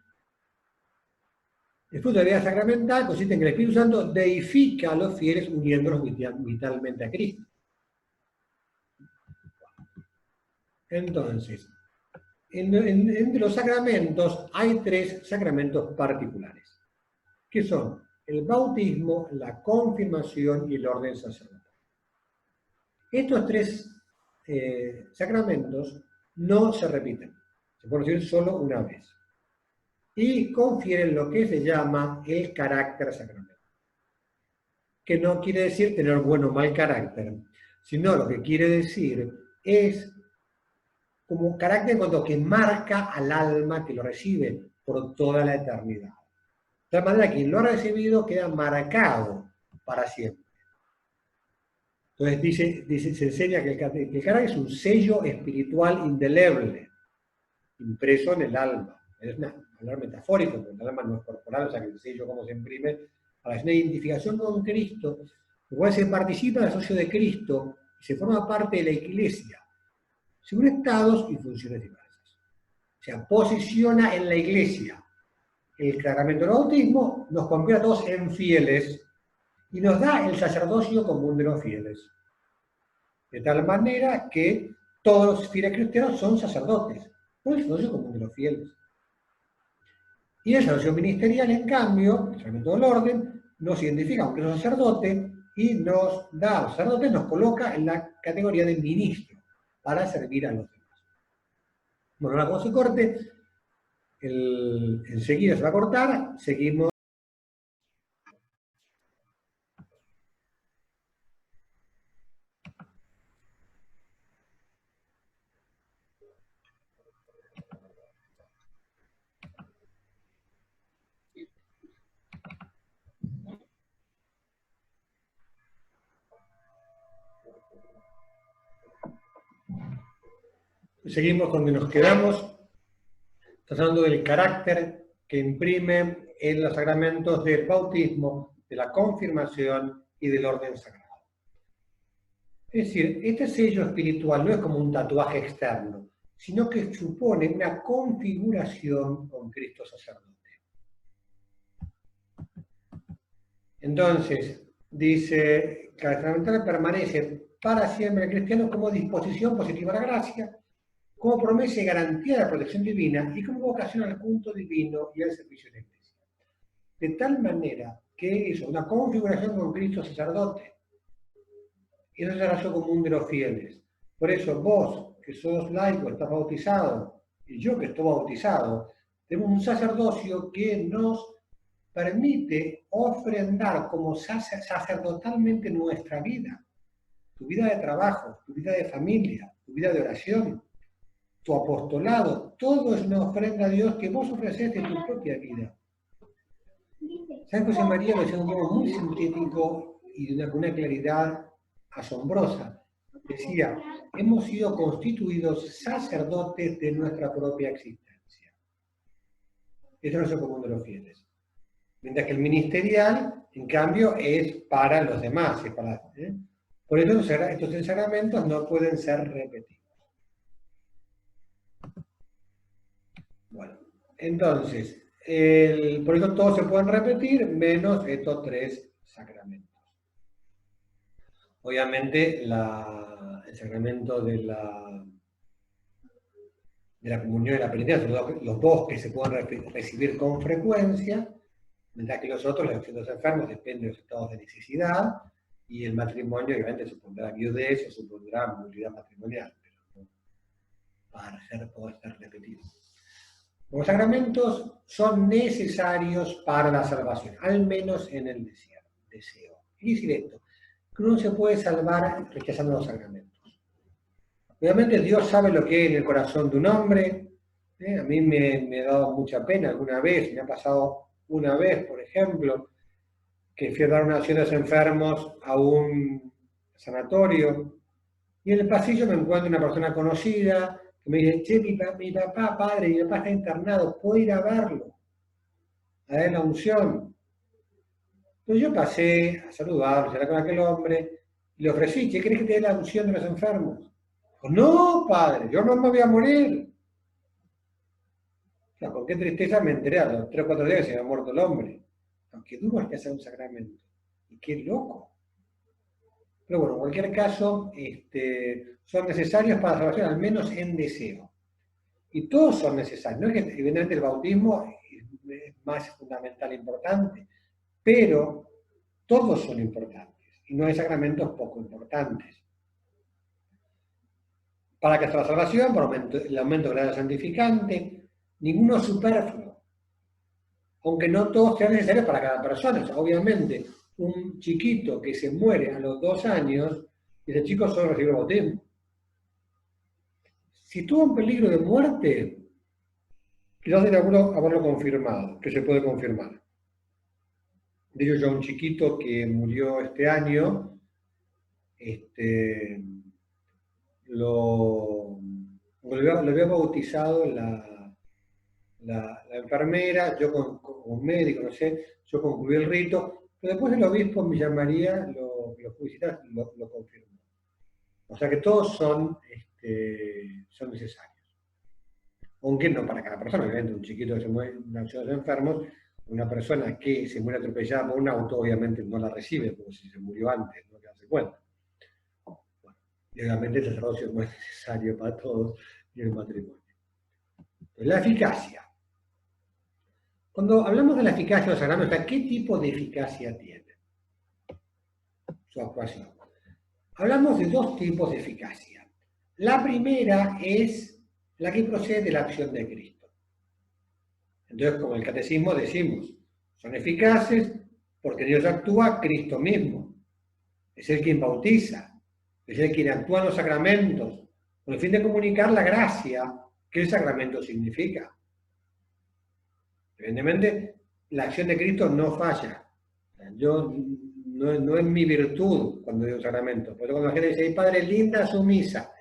El fruto de la vida sacramental consiste en que el Espíritu Santo deifica a los fieles uniéndolos vitalmente a Cristo. Entonces, entre los sacramentos hay 3 sacramentos particulares, que son el bautismo, la confirmación y el orden sacerdotal. Estos 3 sacramentos no se repiten, se puede decir solo una vez, y confieren lo que se llama el carácter sacramental, que no quiere decir tener buen o mal carácter, sino lo que quiere decir es como carácter en cuanto que marca al alma que lo recibe por toda la eternidad. De tal manera que quien lo ha recibido queda marcado para siempre. Entonces se enseña que el carácter es un sello espiritual indeleble, impreso en el alma. Es un valor metafórico, porque el alma no es corporal, o sea que el sello como se imprime, para hacer una identificación con Cristo, igual se participa del socio de Cristo y se forma parte de la Iglesia, según estados y funciones diversas. O sea, posiciona en la Iglesia. El sacramento del bautismo nos convierte a todos en fieles y nos da el sacerdocio común de los fieles. De tal manera que todos los fieles cristianos son sacerdotes, por el sacerdocio común de los fieles. Y el sacerdocio ministerial, en cambio, el sacramento del orden, nos identifica aunque es un sacerdote y nos da a los sacerdotes, nos coloca en la categoría de ministro para servir a los demás. Bueno, ahora cuando se corte, enseguida se va a cortar, seguimos. Seguimos donde nos quedamos, tratando del carácter que imprime en los sacramentos del bautismo, de la confirmación y del orden sagrado. Es decir, este sello espiritual no es como un tatuaje externo, sino que supone una configuración con Cristo sacerdote. Entonces, dice que el sacramental permanece para siempre en el cristiano como disposición positiva a la gracia, como promesa y garantía de la protección divina y como vocación al culto divino y al servicio de la Iglesia. De tal manera que es una configuración con Cristo sacerdote y no es el sacerdocio común de los fieles. Por eso vos, que sos laico, estás bautizado, y yo que estoy bautizado, tenemos un sacerdocio que nos permite ofrendar como sacerdotalmente nuestra vida, tu vida de trabajo, tu vida de familia, tu vida de oración, tu apostolado, todo es una ofrenda a Dios que vos ofreces de tu propia vida. San José María lo decía de un modo muy sintético y con una claridad asombrosa. decía, hemos sido constituidos sacerdotes de nuestra propia existencia. Eso no es el común de los fieles. Mientras que el ministerial, en cambio, es para los demás. Es para, Por eso estos sacramentos no pueden ser repetidos. Bueno, entonces, por eso todos se pueden repetir, menos estos 3 sacramentos. Obviamente, el sacramento de la comunión y la penitencia son los 2 que se pueden recibir con frecuencia, mientras que los otros, los enfermos, dependen de los estados de necesidad, y el matrimonio, obviamente, supondrá viudez o supondrá nulidad matrimonial, pero no para poder ser repetido. Los sacramentos son necesarios para la salvación, al menos en el deseo. ¿Qué quiere decir esto? Que uno se puede salvar rechazando los sacramentos. Obviamente Dios sabe lo que hay en el corazón de un hombre. A mí me ha dado mucha pena alguna vez, me ha pasado una vez, por ejemplo, que fui a dar una acción a los enfermos a un sanatorio, y en el pasillo me encuentro una persona conocida que me dice, che, mi papá, padre, mi papá está internado, ¿puedo ir a verlo? A dar la unción. Entonces yo pasé a saludarlo, a hablar con aquel hombre, y le ofrecí, che, ¿querés que te dé la unción de los enfermos? Dijo, no, padre, yo no me voy a morir. O sea, con qué tristeza me enteré a los 3 o 4 días que se había muerto el hombre. Aunque duro es que hacer un sacramento. Y qué loco. Pero bueno, en cualquier caso, son necesarios para la salvación, al menos en deseo. Y todos son necesarios. No es que evidentemente el bautismo es más fundamental e importante, pero todos son importantes. Y no hay sacramentos poco importantes. Para que hasta la salvación, por el aumento del grado santificante, ninguno es superfluo. Aunque no todos sean necesarios para cada persona. O sea, obviamente, un chiquito que se muere a los 2 años, ese chico solo recibe el bautismo. Si estuvo en peligro de muerte, quizás sería bueno haberlo confirmado, que se puede confirmar. De hecho, yo un chiquito que murió este año, lo había bautizado la enfermera, yo como médico, no sé, yo concluí el rito, pero después el obispo en Villa María lo confirmó. O sea que todos son necesarios. Aunque no para cada persona, obviamente un chiquito que se muere en una ciudad de enfermos, una persona que se muere atropellada por un auto, obviamente no la recibe, porque si se murió antes, no le hace cuenta. Bueno, y obviamente el sacerdocio no es necesario para todos, ni el matrimonio. La eficacia. Cuando hablamos de la eficacia de los sacramentos, ¿qué tipo de eficacia tiene su actuación? Hablamos de 2 tipos de eficacia. La primera es la que procede de la acción de Cristo. Entonces, como el catecismo decimos, son eficaces porque Dios actúa Cristo mismo. Es Él quien bautiza, es Él quien actúa en los sacramentos, con el fin de comunicar la gracia que el sacramento significa. Evidentemente, la acción de Cristo no falla. No es mi virtud cuando digo sacramento. Por eso cuando la gente dice, Padre, linda su misa.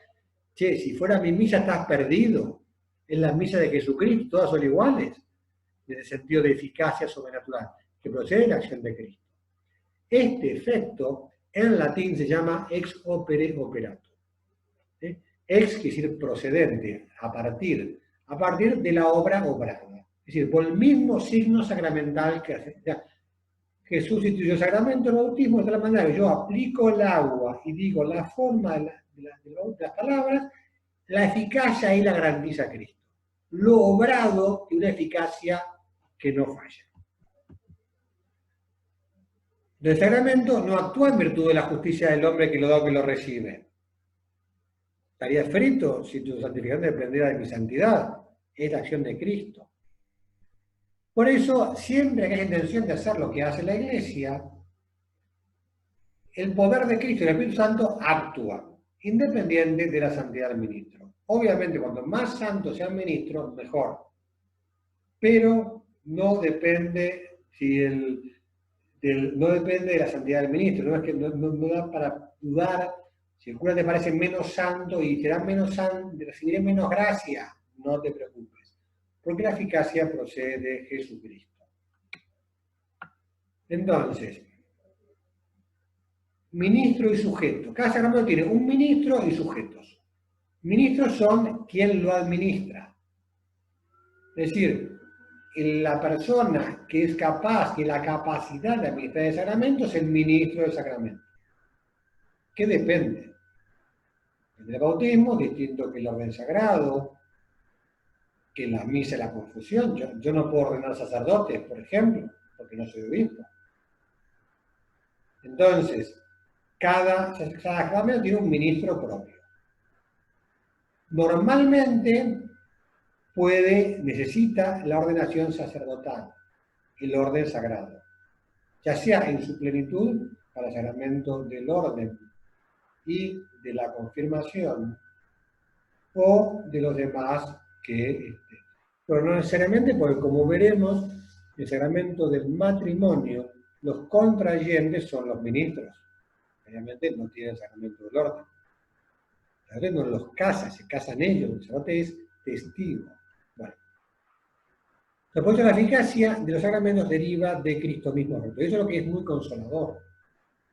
Che, si fuera mi misa estás perdido. Es la misa de Jesucristo, todas son iguales. En el sentido de eficacia sobrenatural, que procede de la acción de Cristo. Este efecto en latín se llama ex opere operato. Ex quiere decir procedente, a partir de la obra obrada. Es decir, por el mismo signo sacramental que hace. O sea, Jesús instituyó el sacramento del bautismo de tal manera que yo aplico el agua y digo la forma de las palabras, la eficacia ahí la garantiza Cristo. Lo obrado de una eficacia que no falla. El sacramento no actúa en virtud de la justicia del hombre que lo da o que lo recibe. Estaría frito si tu santificación dependiera de mi santidad. Es la acción de Cristo. Por eso, siempre que hay intención de hacer lo que hace la Iglesia, el poder de Cristo y el Espíritu Santo actúa, independiente de la santidad del ministro. Obviamente, cuanto más santo sea el ministro, mejor. Pero no depende no depende de la santidad del ministro. No da para dudar Si el cura te parece menos santo y te da menos recibiré menos gracia, no te preocupes, porque la eficacia procede de Jesucristo. Entonces, ministro y sujeto. Cada sacramento tiene un ministro y sujetos. Ministros son quien lo administra. Es decir, la persona que es capaz, que la capacidad de administrar el sacramento es el ministro del sacramento. ¿Qué depende? El bautismo, distinto que el orden sagrado, que la misa y la confusión. Yo no puedo ordenar sacerdotes, por ejemplo, porque no soy obispo. Entonces, cada sacramento tiene un ministro propio. Normalmente necesita la ordenación sacerdotal, el orden sagrado, ya sea en su plenitud para el sacramento del orden y de la confirmación, o de los demás pero no necesariamente, porque como veremos, el sacramento del matrimonio, los contrayentes son los ministros. Obviamente no tienen el sacramento del orden. El sacerdote no los casa, se casan ellos, el sacerdote es testigo. Bueno. Por eso la eficacia de los sacramentos deriva de Cristo mismo. Eso es lo que es muy consolador.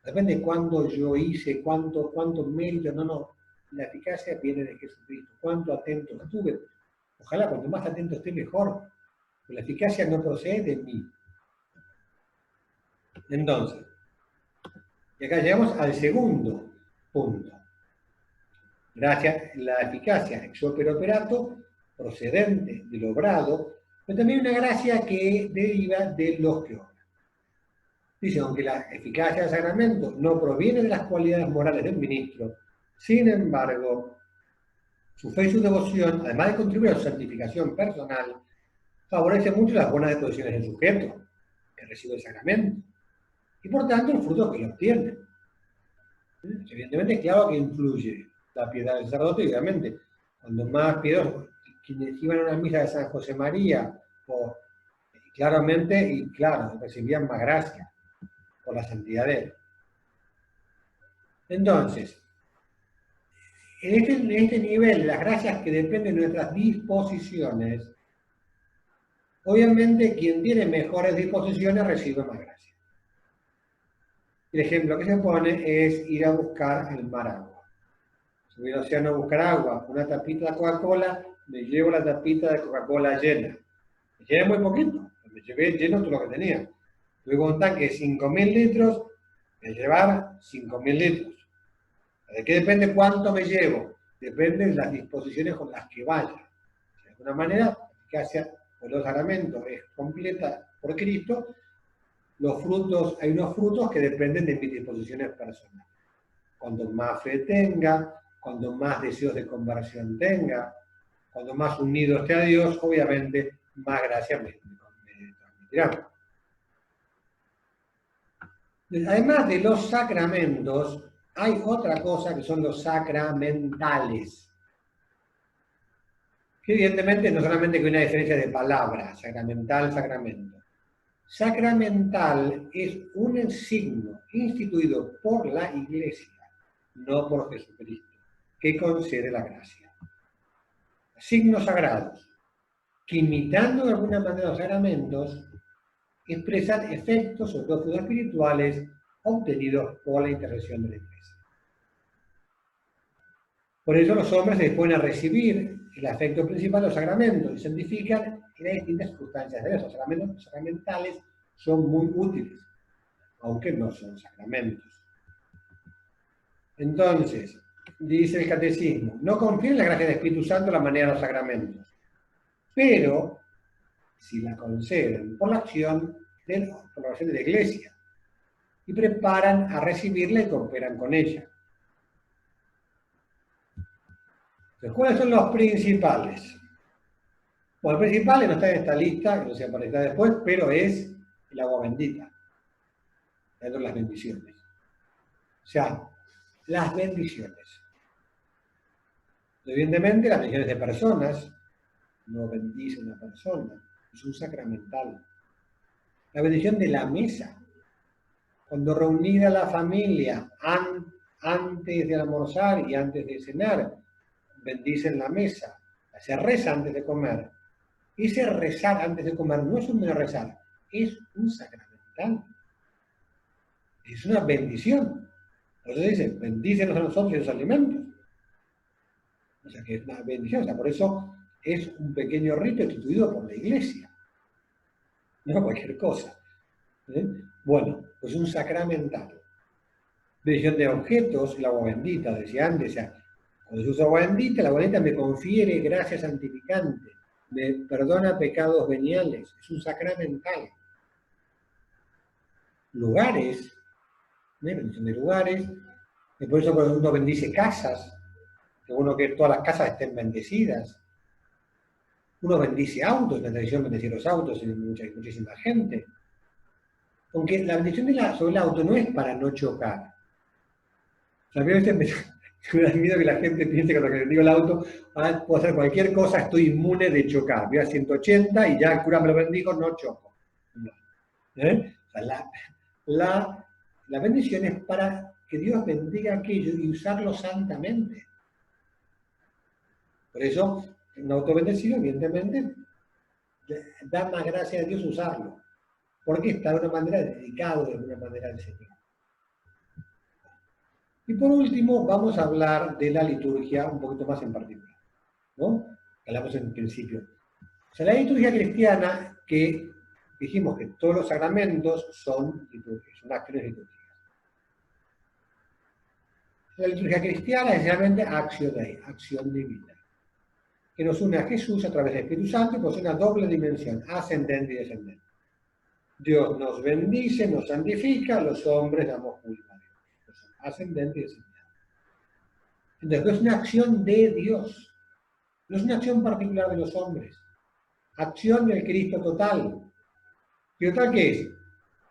Depende de cuándo yo hice, cuánto mérito, no. La eficacia viene de Jesucristo. Cuánto atento estuve. Ojalá cuanto más atento esté mejor. Pero la eficacia no procede de mí. Entonces, y acá llegamos al segundo punto. Gracias, la eficacia ex opere operato, procedente del obrado, pero también una gracia que deriva de los que obran. Dice, aunque la eficacia del sacramento no proviene de las cualidades morales del ministro, sin embargo, su fe y su devoción, además de contribuir a su santificación personal, favorece mucho las buenas disposiciones del sujeto que recibe el sacramento y por tanto el fruto que lo obtiene. Evidentemente, claro que influye la piedad del sacerdote, y obviamente, cuando más piedosos, quienes iban a una misa de San José María, claramente, y claro, recibían más gracia por la santidad de él. Entonces, en este nivel, las gracias que dependen de nuestras disposiciones, obviamente quien tiene mejores disposiciones recibe más gracia. El ejemplo que se pone es ir a buscar al mar agua. Si voy al océano a buscar agua, una tapita de Coca-Cola, me llevo la tapita de Coca-Cola llena. Me llevé muy poquito, me llevé lleno todo lo que tenía. Tuve un tanque de 5.000 litros, me llevar 5.000 litros. ¿De qué depende cuánto me llevo? Depende de las disposiciones con las que vaya. De alguna manera, la eficacia de los sacramentos es completa por Cristo. Hay unos frutos que dependen de mis disposiciones personales. Cuanto más fe tenga, cuanto más deseos de conversión tenga, cuanto más unido esté a Dios, obviamente más gracia me transmitirá. Además de los sacramentos, hay otra cosa que son los sacramentales. Que evidentemente no solamente que hay una diferencia de palabra, sacramental, sacramento. Sacramental es un signo instituido por la Iglesia, no por Jesucristo, que concede la gracia. Signos sagrados, que imitando de alguna manera los sacramentos, expresan efectos, sobre todo frutos espirituales, obtenidos por la intercesión de la Iglesia. Por eso los hombres se disponen a recibir el afecto principal de los sacramentos y santifican en las distintas circunstancias de esos sacramentos sacramentales son muy útiles, aunque no son sacramentos. Entonces, dice el catecismo, no confieren la gracia del Espíritu Santo la manera de los sacramentos, pero si la conceden por la acción de la Iglesia y preparan a recibirla y cooperan con ella. Entonces, ¿cuáles son los principales? Bueno, el principal no está en esta lista, que no se aparecerá después, pero es el agua bendita, dentro de las bendiciones. O sea, las bendiciones. Evidentemente, las bendiciones de personas no bendice una persona, es un sacramental. La bendición de la mesa, cuando reunida la familia antes de almorzar y antes de cenar, bendicen la mesa, se reza antes de comer. Ese rezar antes de comer no es un mero rezar, es un sacramental. Es una bendición. Por eso dice, bendícenos a nosotros y los alimentos. O sea que es una bendición. O sea, por eso es un pequeño rito instituido por la iglesia. No cualquier cosa. Bueno, pues un sacramental. Bendición de objetos, el agua bendita, decía antes. O sea, cuando yo uso agua bendita me confiere gracia santificante, me perdona pecados veniales. Es un sacramental. Lugares, bendición de lugares. Y por eso cuando uno bendice casas, que uno que todas las casas estén bendecidas. Uno bendice autos, la tradición bendecir los autos, y muchísima gente. Aunque la bendición sobre el auto no es para no chocar. O sea, a mí a veces me da miedo que la gente piense que cuando le digo el auto, puedo hacer cualquier cosa, estoy inmune de chocar. Voy a 180 y ya el cura me lo bendigo, no choco. No. O sea, la bendición es para que Dios bendiga aquello y usarlo santamente. Por eso, un auto bendecido, evidentemente, da más gracia a Dios usarlo. Porque está de una manera dedicado, de alguna manera al Señor. Y por último, vamos a hablar de la liturgia un poquito más en particular, ¿no? Hablamos en principio. O sea, la liturgia cristiana, que dijimos que todos los sacramentos son liturgias, son acciones litúrgicas. La liturgia cristiana es realmente acción Dei, acción divina, que nos une a Jesús a través del Espíritu Santo y posee una doble dimensión, ascendente y descendente. Dios nos bendice, nos santifica, los hombres damos culpa a Dios. Ascendente y descendente. Entonces, es una acción de Dios. No es una acción particular de los hombres. Acción del Cristo total. ¿Y total qué es?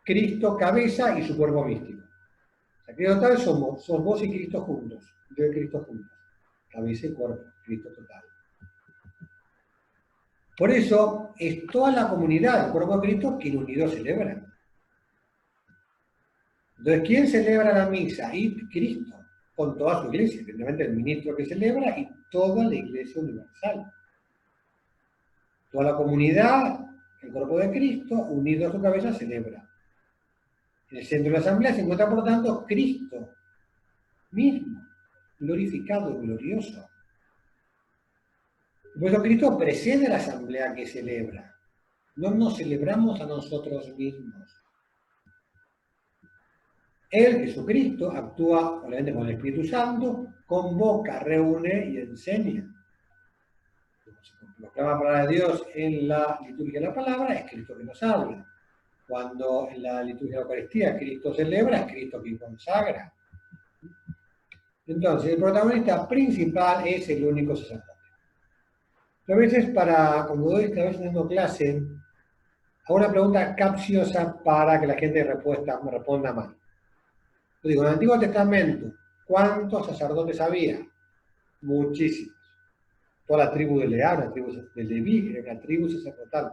Cristo cabeza y su cuerpo místico. O sea, Cristo total somos vos y Cristo juntos. Yo y Cristo juntos. Cabeza y cuerpo, Cristo total. Por eso es toda la comunidad del cuerpo de Cristo quien unido celebra. Entonces, ¿quién celebra la misa? Y Cristo, con toda su iglesia, evidentemente el ministro que celebra y toda la iglesia universal. Toda la comunidad, el cuerpo de Cristo, unido a su cabeza, celebra. En el centro de la asamblea se encuentra, por tanto, Cristo mismo, glorificado y glorioso. Por eso Cristo precede a la asamblea que celebra. No nos celebramos a nosotros mismos. Él, Jesucristo, actúa, obviamente, con el Espíritu Santo, convoca, reúne y enseña. Como se proclama la palabra de Dios en la liturgia de la palabra, es Cristo que nos habla. Cuando en la liturgia de la Eucaristía Cristo celebra, es Cristo quien consagra. Entonces, el protagonista principal es el único sacerdote. A veces, cuando doy dando clase, hago una pregunta capciosa para que la gente me responda mal. Yo digo, en el Antiguo Testamento, ¿cuántos sacerdotes había? Muchísimos. Toda la tribu de Lea, la tribu de Leví, era la tribu sacerdotal.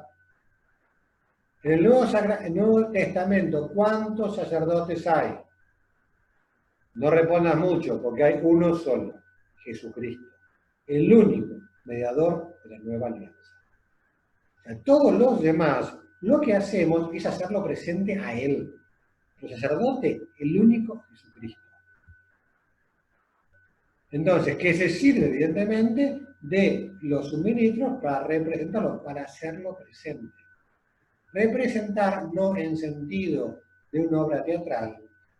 En el Nuevo Testamento, ¿cuántos sacerdotes hay? No respondas mucho, porque hay uno solo, Jesucristo, el único mediador de la nueva alianza. O sea, todos los demás, lo que hacemos es hacerlo presente a Él. El sacerdote, el único Jesucristo. Entonces, ¿qué se sirve? Evidentemente, de los suministros para representarlo, para hacerlo presente. Representar no en sentido de una obra teatral,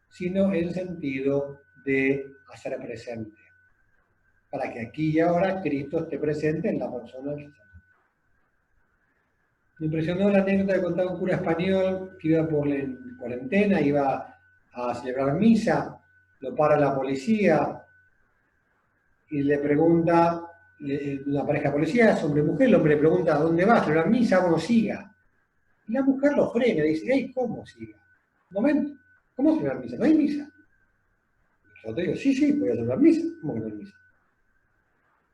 sino en sentido de hacer presente. Para que aquí y ahora Cristo esté presente en la persona del sacerdote. Me impresionó la anécdota que contaba un cura español que iba por la cuarentena, iba a celebrar misa, lo para la policía y le pregunta, una pareja de policías, hombre y mujer, el hombre le pregunta, ¿dónde vas? ¿Celebrar misa? Bueno, siga. Y la mujer lo frena y dice, hey, ¿cómo siga? Un momento, ¿cómo celebrar misa? ¿No hay misa? Yo te digo, sí, voy a celebrar misa. ¿Cómo que no hay misa?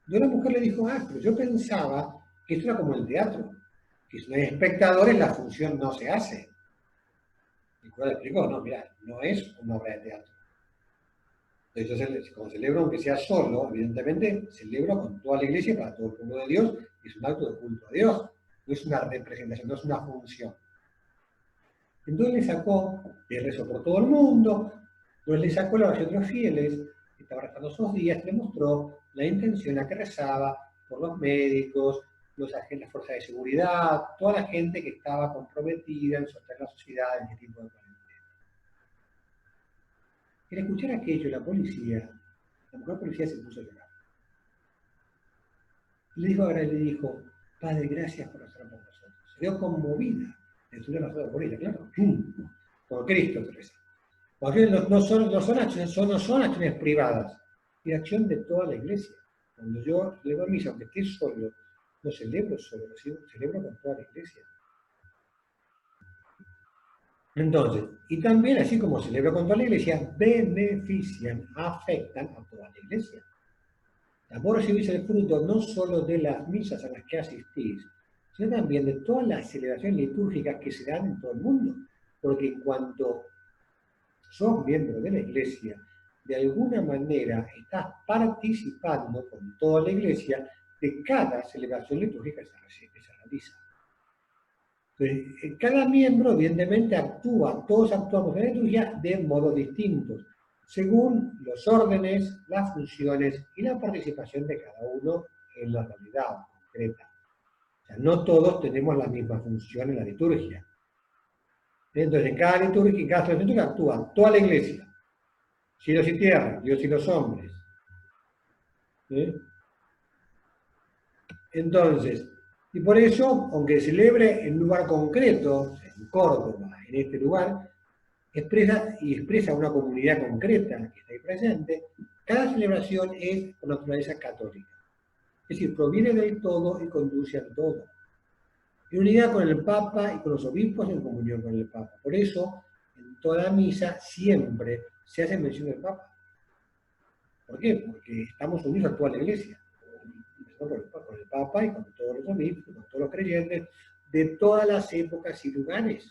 Y una mujer le dijo, pero yo pensaba que esto era como el teatro, que si no hay espectadores la función no se hace. Y el cura le explicó, no, mira, no es una obra de teatro. Entonces, como celebro, aunque sea solo, evidentemente, celebro con toda la iglesia para todo el pueblo de Dios, y es un acto de culto a Dios, no es una representación, no es una función. Entonces le sacó el rezo por todo el mundo, entonces le sacó la oración de los fieles, que estaba rezando esos días, le mostró la intención a que rezaba por los médicos, los agentes, las fuerzas de seguridad, toda la gente que estaba comprometida en sostener la sociedad en este tipo de cuarentena. Al escuchar aquello, la mujer policía se puso a llorar. Le dijo, Padre, gracias por hacer por nosotros. Se quedó conmovida de tu razón por ella, claro. Por Cristo, Teresa. Porque no son acciones privadas, es acción de toda la iglesia. Cuando yo celebro misa, aunque esté solo, no celebro solo, celebro con toda la iglesia. Entonces, y también, así como celebro con toda la iglesia, benefician, afectan a toda la iglesia. Vos recibís el fruto no solo de las misas a las que asistís, sino también de todas las celebraciones litúrgicas que se dan en todo el mundo. Porque en cuanto sos miembro de la iglesia, de alguna manera estás participando con toda la iglesia de cada celebración litúrgica que se realiza. Entonces, cada miembro evidentemente actúa, todos actuamos en la liturgia de modos distintos, según los órdenes, las funciones y la participación de cada uno en la realidad concreta. O sea, no todos tenemos la misma función en la liturgia. Entonces, en cada liturgia, en cada liturgia actúa toda la iglesia, cielos y tierra, Dios y los hombres. ¿Sí? Entonces, y por eso, aunque celebre en un lugar concreto, en Córdoba, en este lugar, expresa una comunidad concreta que está ahí presente, cada celebración es por naturaleza católica. Es decir, proviene del todo y conduce al todo. En unidad con el Papa y con los obispos en comunión con el Papa. Por eso, en toda misa siempre se hace mención del Papa. ¿Por qué? Porque estamos unidos a toda la Iglesia. Con el Papa y con todos los obispos, con todos los creyentes de todas las épocas y lugares.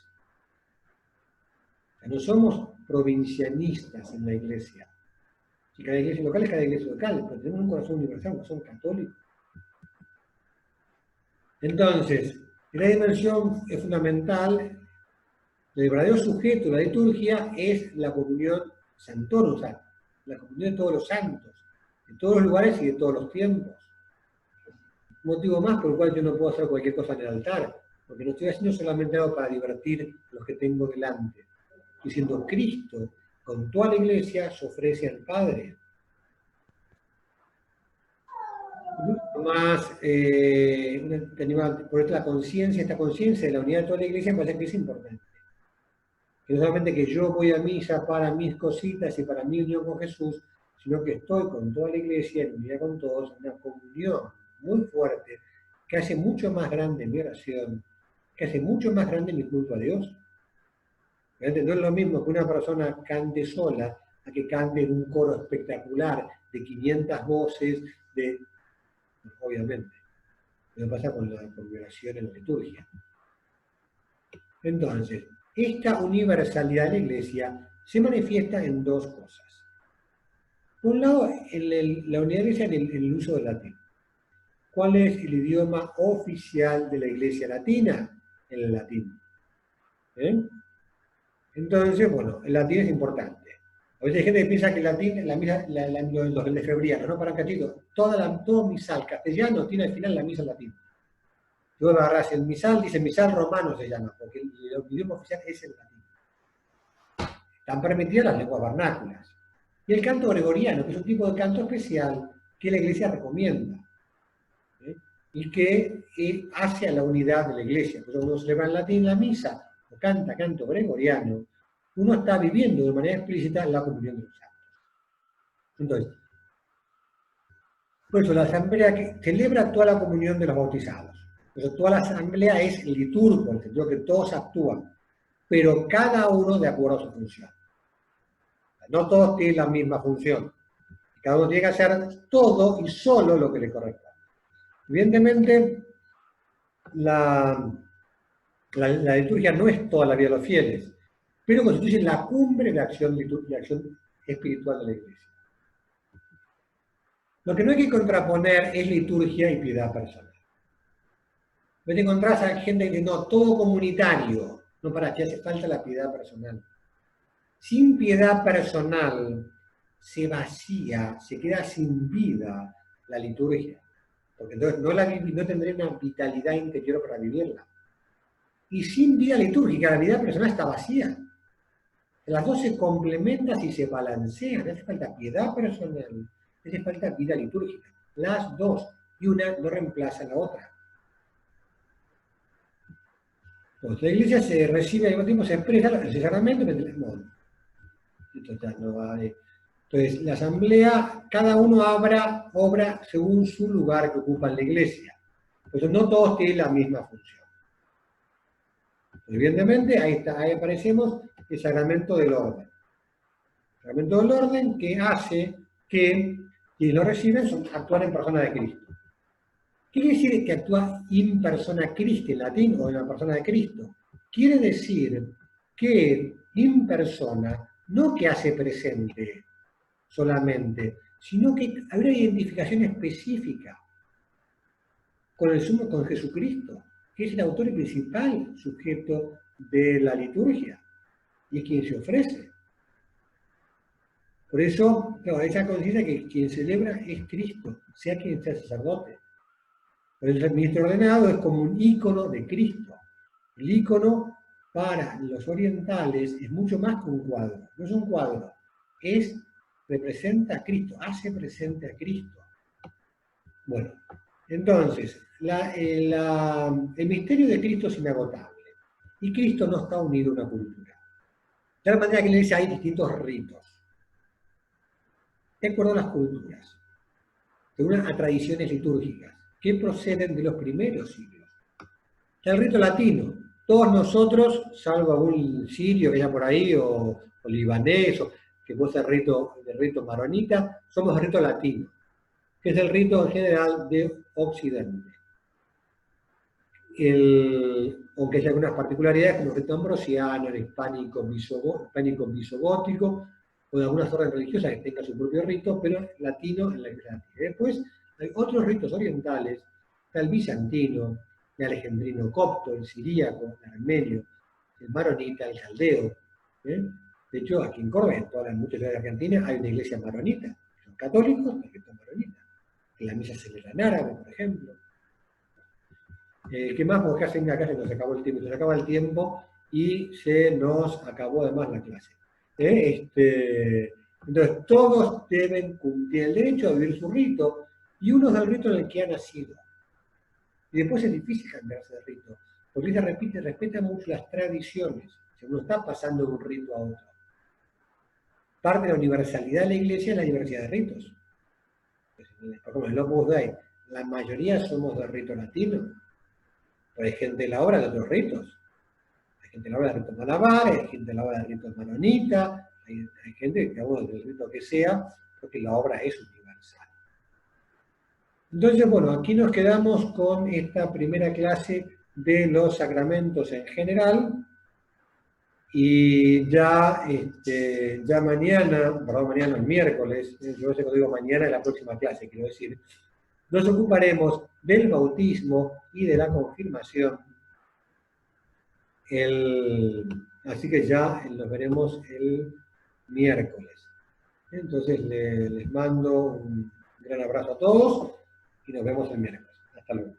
O sea, no somos provincianistas en la Iglesia. Si cada iglesia local es cada iglesia local, pero tenemos un corazón universal, un corazón católico. Entonces, la dimensión es fundamental. El verdadero sujeto de la liturgia es la comunión santorum, o sea, la comunión de todos los santos, de todos los lugares y de todos los tiempos. Motivo más por el cual yo no puedo hacer cualquier cosa en el altar, porque no estoy haciendo solamente algo para divertir a los que tengo delante. Estoy siendo Cristo, con toda la iglesia se ofrece al Padre. Más, por esta conciencia de la unidad de toda la iglesia me parece que es importante. Que no solamente que yo voy a misa para mis cositas y para mi unión con Jesús, sino que estoy con toda la iglesia, en unidad con todos, en una comunión muy fuerte, que hace mucho más grande mi oración, que hace mucho más grande mi culto a Dios. No es lo mismo que una persona cante sola a que cante en un coro espectacular de 500 voces, obviamente. Lo que pasa con la oración en la liturgia. Entonces, esta universalidad de la Iglesia se manifiesta en dos cosas. Por un lado, la unidad de la Iglesia en el uso del latín. ¿Cuál es el idioma oficial de la Iglesia latina? El latín. Entonces, bueno, el latín es importante. A veces hay gente que piensa que el latín, los lefebrianos, ¿no? Para un cachito, todo misal castellano tiene al final la misa en latín. Luego agarras el misal, dice misal romano se llama, porque el idioma oficial es el latín. Están permitidas las lenguas vernáculas. Y el canto gregoriano, que es un tipo de canto especial que la Iglesia recomienda. Y que hace a la unidad de la Iglesia. Cuando uno celebra en latín la misa o canta canto gregoriano, uno está viviendo de manera explícita la comunión de los santos. Entonces, por eso la asamblea que celebra toda la comunión de los bautizados. Por eso toda la asamblea es liturgo, en el sentido que todos actúan, pero cada uno de acuerdo a su función. No todos tienen la misma función. Cada uno tiene que hacer todo y solo lo que le corresponde. Evidentemente, la liturgia no es toda la vida de los fieles, pero constituye la cumbre de acción espiritual de la Iglesia. Lo que no hay que contraponer es liturgia y piedad personal. No te encontrás a gente que dice, no, todo comunitario. No, para ti hace falta la piedad personal. Sin piedad personal se vacía, se queda sin vida la liturgia. Porque entonces no tendré una vitalidad interior para vivirla. Y sin vida litúrgica, la vida personal está vacía. Las dos se complementan y se balancean. No hace falta piedad personal, hace falta vida litúrgica. Las dos. Y una no reemplaza a la otra. Entonces, la iglesia se recibe al mismo tiempo, se expresa el sacramento, entonces, la asamblea, cada uno obra según su lugar que ocupa en la iglesia. Entonces, no todos tienen la misma función. Evidentemente, ahí aparecemos el sacramento del orden. El sacramento del orden que hace que quienes lo reciben actúan en persona de Cristo. ¿Qué quiere decir que actúa in persona Christi en latín o en la persona de Cristo? Quiere decir que in persona no que hace presente solamente, sino que hay una identificación específica con Jesucristo, que es el autor y principal sujeto de la liturgia, y es quien se ofrece. Por eso, claro, esa conciencia que quien celebra es Cristo, sea quien sea sacerdote. El ministro ordenado es como un ícono de Cristo. El ícono para los orientales es mucho más que un cuadro. No es un cuadro, representa a Cristo, hace presente a Cristo. Bueno, entonces, el misterio de Cristo es inagotable. Y Cristo no está unido a una cultura. De tal manera que en la iglesia hay distintos ritos, de acuerdo a las culturas, a tradiciones litúrgicas, que proceden de los primeros siglos. Está el rito latino. Todos nosotros, salvo algún sirio que haya por ahí, o libanés, o que puede ser el rito maronita, somos el rito latino, que es el rito en general de Occidente. Aunque hay algunas particularidades como el rito ambrosiano, el hispánico visigótico, o de algunas órdenes religiosas que tengan su propio rito, pero latino en la iglesia latina. Después hay otros ritos orientales, está el bizantino, el alejandrino copto, el siríaco, el armenio, el maronita, el caldeo. De hecho, aquí en Córdoba, en muchas ciudades de Argentina, hay una iglesia maronita. Son católicos, pero son maronitas. En la misa se celebra en árabe, por ejemplo. ¿Qué más? Porque acá se nos acabó el tiempo. Se nos acaba el tiempo y se nos acabó además la clase. Entonces, todos deben cumplir el derecho a vivir su rito, y uno es el rito en el que ha nacido. Y después es difícil cambiarse de rito, porque se respeta mucho las tradiciones. O sea, uno está pasando de un rito a otro. Parte de la universalidad de la iglesia es la diversidad de ritos. Por ejemplo, en el Opus Dei, la mayoría somos de rito latino, pero hay gente de la obra de otros ritos. Hay gente de la obra de rito malabar, hay gente de la obra de rito maronita, hay gente que habla del rito que sea, porque la obra es universal. Entonces, bueno, aquí nos quedamos con esta primera clase de los sacramentos en general, y ya mañana, perdón, mañana el miércoles, yo sé que digo mañana es la próxima clase, quiero decir, nos ocuparemos del bautismo y de la confirmación. Así que ya nos veremos el miércoles. Entonces les mando un gran abrazo a todos y nos vemos el miércoles. Hasta luego.